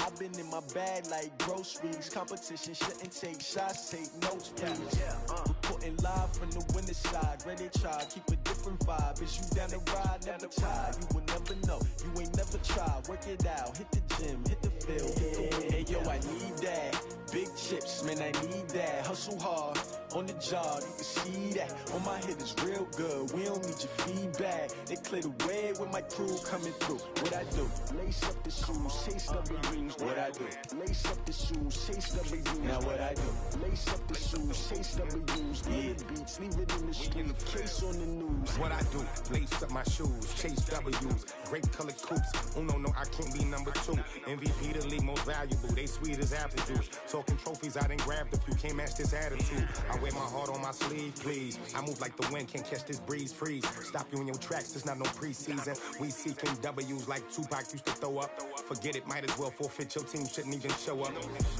I've been in my bag like groceries. Competition shouldn't take shots, take notes, please. Reporting live from the winter side. Ready to try, keep a different vibe. Is you down the ride, never tired. You will never know, you ain't never tried. Work it out, hit the gym, hit the field, hit the win. Hey yo, I need that. Big chips, man, I need that. Hustle hard, on the job, you can see that. On my head is real good, we don't need your feedback. They clear the way with my crew coming through. What I do? Lace up the shoes, chase W's. What I do? Lace up the shoes, chase W's. Now what I do? Lace up the shoes, chase W's. Big beats, leave it in the street, case on the news. What I do? Lace up my shoes, chase W's. Grape colored coops. Oh no, I can't be number 2. MVP the league most valuable. They sweet as apple juice. Talking trophies, I done grabbed a few. Can't match this attitude. I wear my heart on my sleeve, please. I move like the wind, can't catch this breeze. Freeze. Stop you in your tracks. There's not no preseason. We seeking W's like Tupac used to throw up. Forget it, might as well forfeit. Your team shouldn't even show up.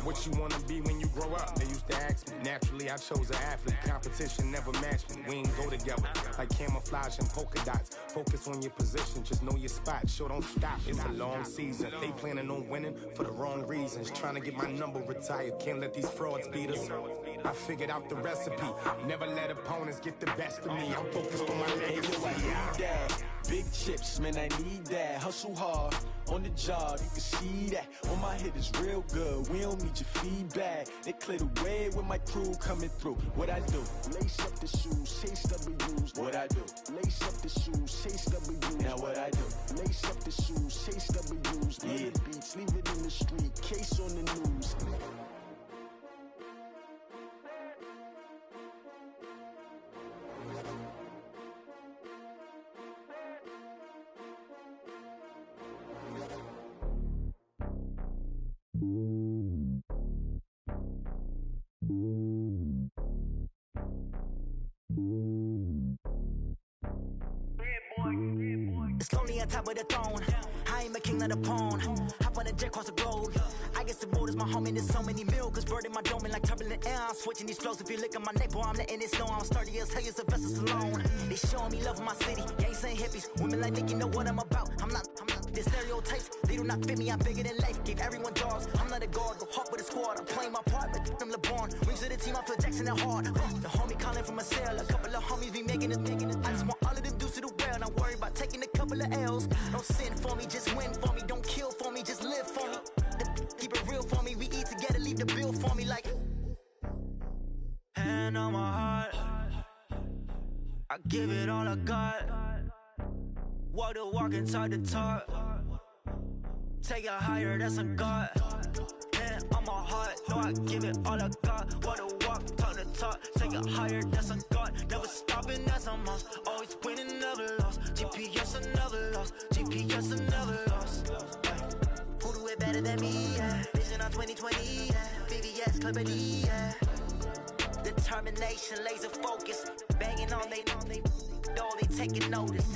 What you wanna be when you grow up? They used to ask me. Naturally, I chose an athlete. Competition never matched me. We ain't go together like camouflage and polka dots. Focus on your position, just know your spot. Sure, don't stop. It's a long season. They planning on winning for the wrong reasons. Trying to get my number retired. Can't let these frauds beat us. I figured out the recipe. Never let opponents get the best of me. I'm focused on my legacy. I need that. Big chips, man, I need that. Hustle hard, on the job, you can see that. On my head is real good, we don't need your feedback. They clear the way with my crew coming through. What I do? Lace up the shoes, chase W's. What I do? Lace up the shoes, chase W's. Now what I do? Lace up the shoes, chase W's. Big beats, leave it in the street, case on the news. It's lonely on top of the throne. I ain't a king of the pawn. Hop on a jet across the globe. I guess the road is my home and there's so many milk. Bird in my dome and like turbulent air. I'm switching these flows. If you look at my neck, boy, I'm letting it snow. I'm sturdy as hell, as a vessel alone. They showing me love in my city. Gangs ain't hippies. Women like Nick, you know what I'm about. I'm not. The stereotypes, they do not fit me. I'm bigger than life. Gave everyone dogs. I'm not a guard. Go hawk with a squad. I'm playing my part, but I'm LeBron. Rings to the team, I feel Jackson and hard. The homie calling from a cell. A couple of homies be making it. I just want all of them dudes to do well. Not worry about taking a couple of L's. Don't sin for me, just win for me. Don't kill for me, just live for me. Keep it real for me. We eat together, leave the bill for me like. Hand on my heart, I give it all I got. Walk the walk and talk the talk. Take it higher, that's a God. Hand on my heart, no, I give it all I got. Walk the walk, talk the talk. Take it higher, that's a God. Never stopping, that's a must. Always winning, never lost. GPS, I never lost. GPS, I never lost. Who do it better than me? Yeah. Vision on 2020, yeah. VVS, Clippity, yeah. Determination, laser focus. Banging on they know they taking notice.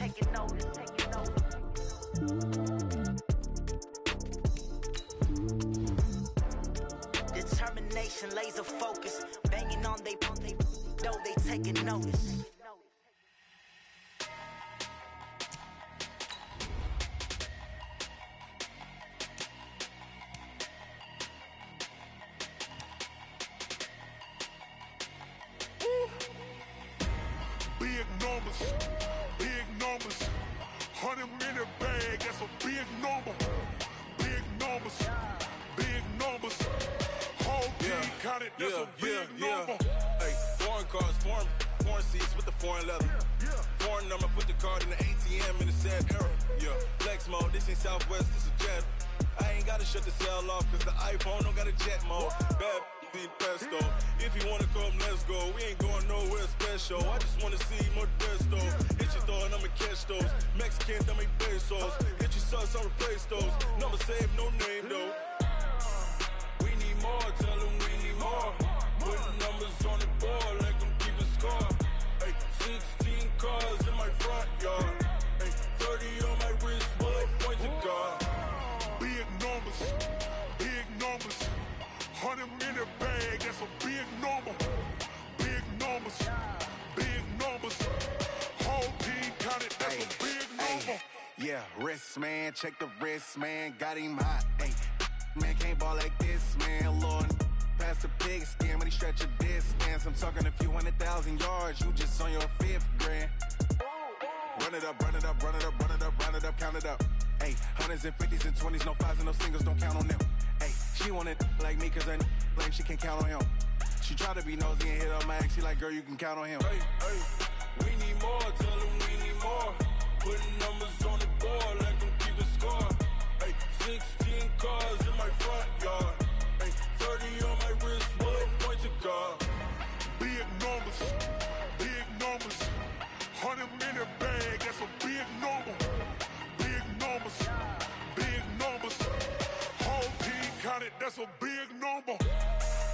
Determination, laser focus. Banging on they know they taking notice. Big numbers, 100-minute bag, that's a big number. Big numbers, whole team counted, that's a big number. Hey, foreign cars, foreign seats with the foreign leather. Foreign number, put the card in the ATM in the sad era. Yeah, flex mode, this ain't Southwest, this is Jet. I ain't gotta shut the cell off, cause the iPhone don't got a jet mode. Bad pesto. If you wanna come, let's go. We ain't going nowhere special. I just wanna see Modesto. Hit your thought, I'ma catch those. Mexican, I make pesos. Hit your sus, I'll replace those. Number saved, no name though. We need more, tell them we need more. Putting numbers on the board, like them keep a score. Hey, 16 cars in my front yard. Hey, 30 on my wrist, bullet point to God. Big numbers, 100-minute bag, that's a big number. Big numbers, whole team counted, that's a big number. Yeah, wrist man, check the wrist man, got him hot. Ay, man can't ball like this, man. Lord, past the big skin when he stretch a distance. I'm talking a few 100,000 yards, you just on your 5th grand. Run it up, count it up. Ay, 100s and 50s and 20s, no 5s and no singles, don't count on them. Ay, she want it like me, cause her lame, she can't count on him. She try to be nosy and hit up my ex, she like, girl, you can count on him. Hey, we need more, tell them we need more. Putting numbers on the board, like them keep a score. Hey, 16 cars in my front yard. Hey, 30 on my wrist, bullet point to God. Big numbers, 100-minute bag, that's a big number. Big numbers, whole team counted, that's a big number.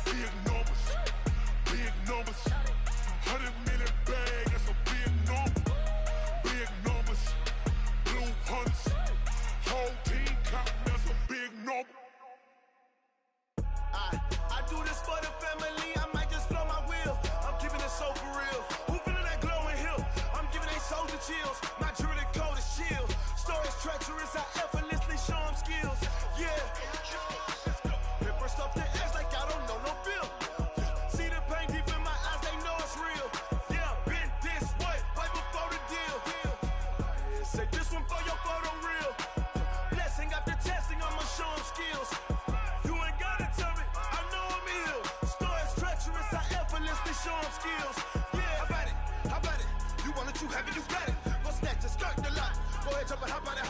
Big numbers, 100-minute bag, that's a big number. Big numbers, blue hunts, whole team counting, that's a big number. I do this for the family, I might just blow my wheel. I'm keeping it so for real. Who feeling that glowing hill? I'm giving they soldier chills. My jewelry coat is chill. Stories treacherous, I effortlessly show them skills. Yeah. Paper stuff the edge like I don't know no feel. See the pain deep in my eyes, they know it's real. Yeah, been this way, right before the deal. Say this one for your photo real. Blessing after testing, I'ma show them skills. You ain't gotta tell me, I know I'm ill. Stories treacherous, I effortlessly show them skills. Yeah, how about it? You want it, you have it, you got it. Go snatch it, skirt the lot. Go ahead, jump it, how about it?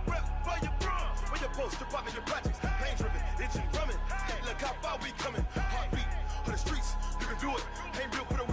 Rep for your bro, when you're posted, popping your projects. Pain driven, itching, drumming. Look how far we coming. Heartbeat for the streets, you can do it. Ain't built for the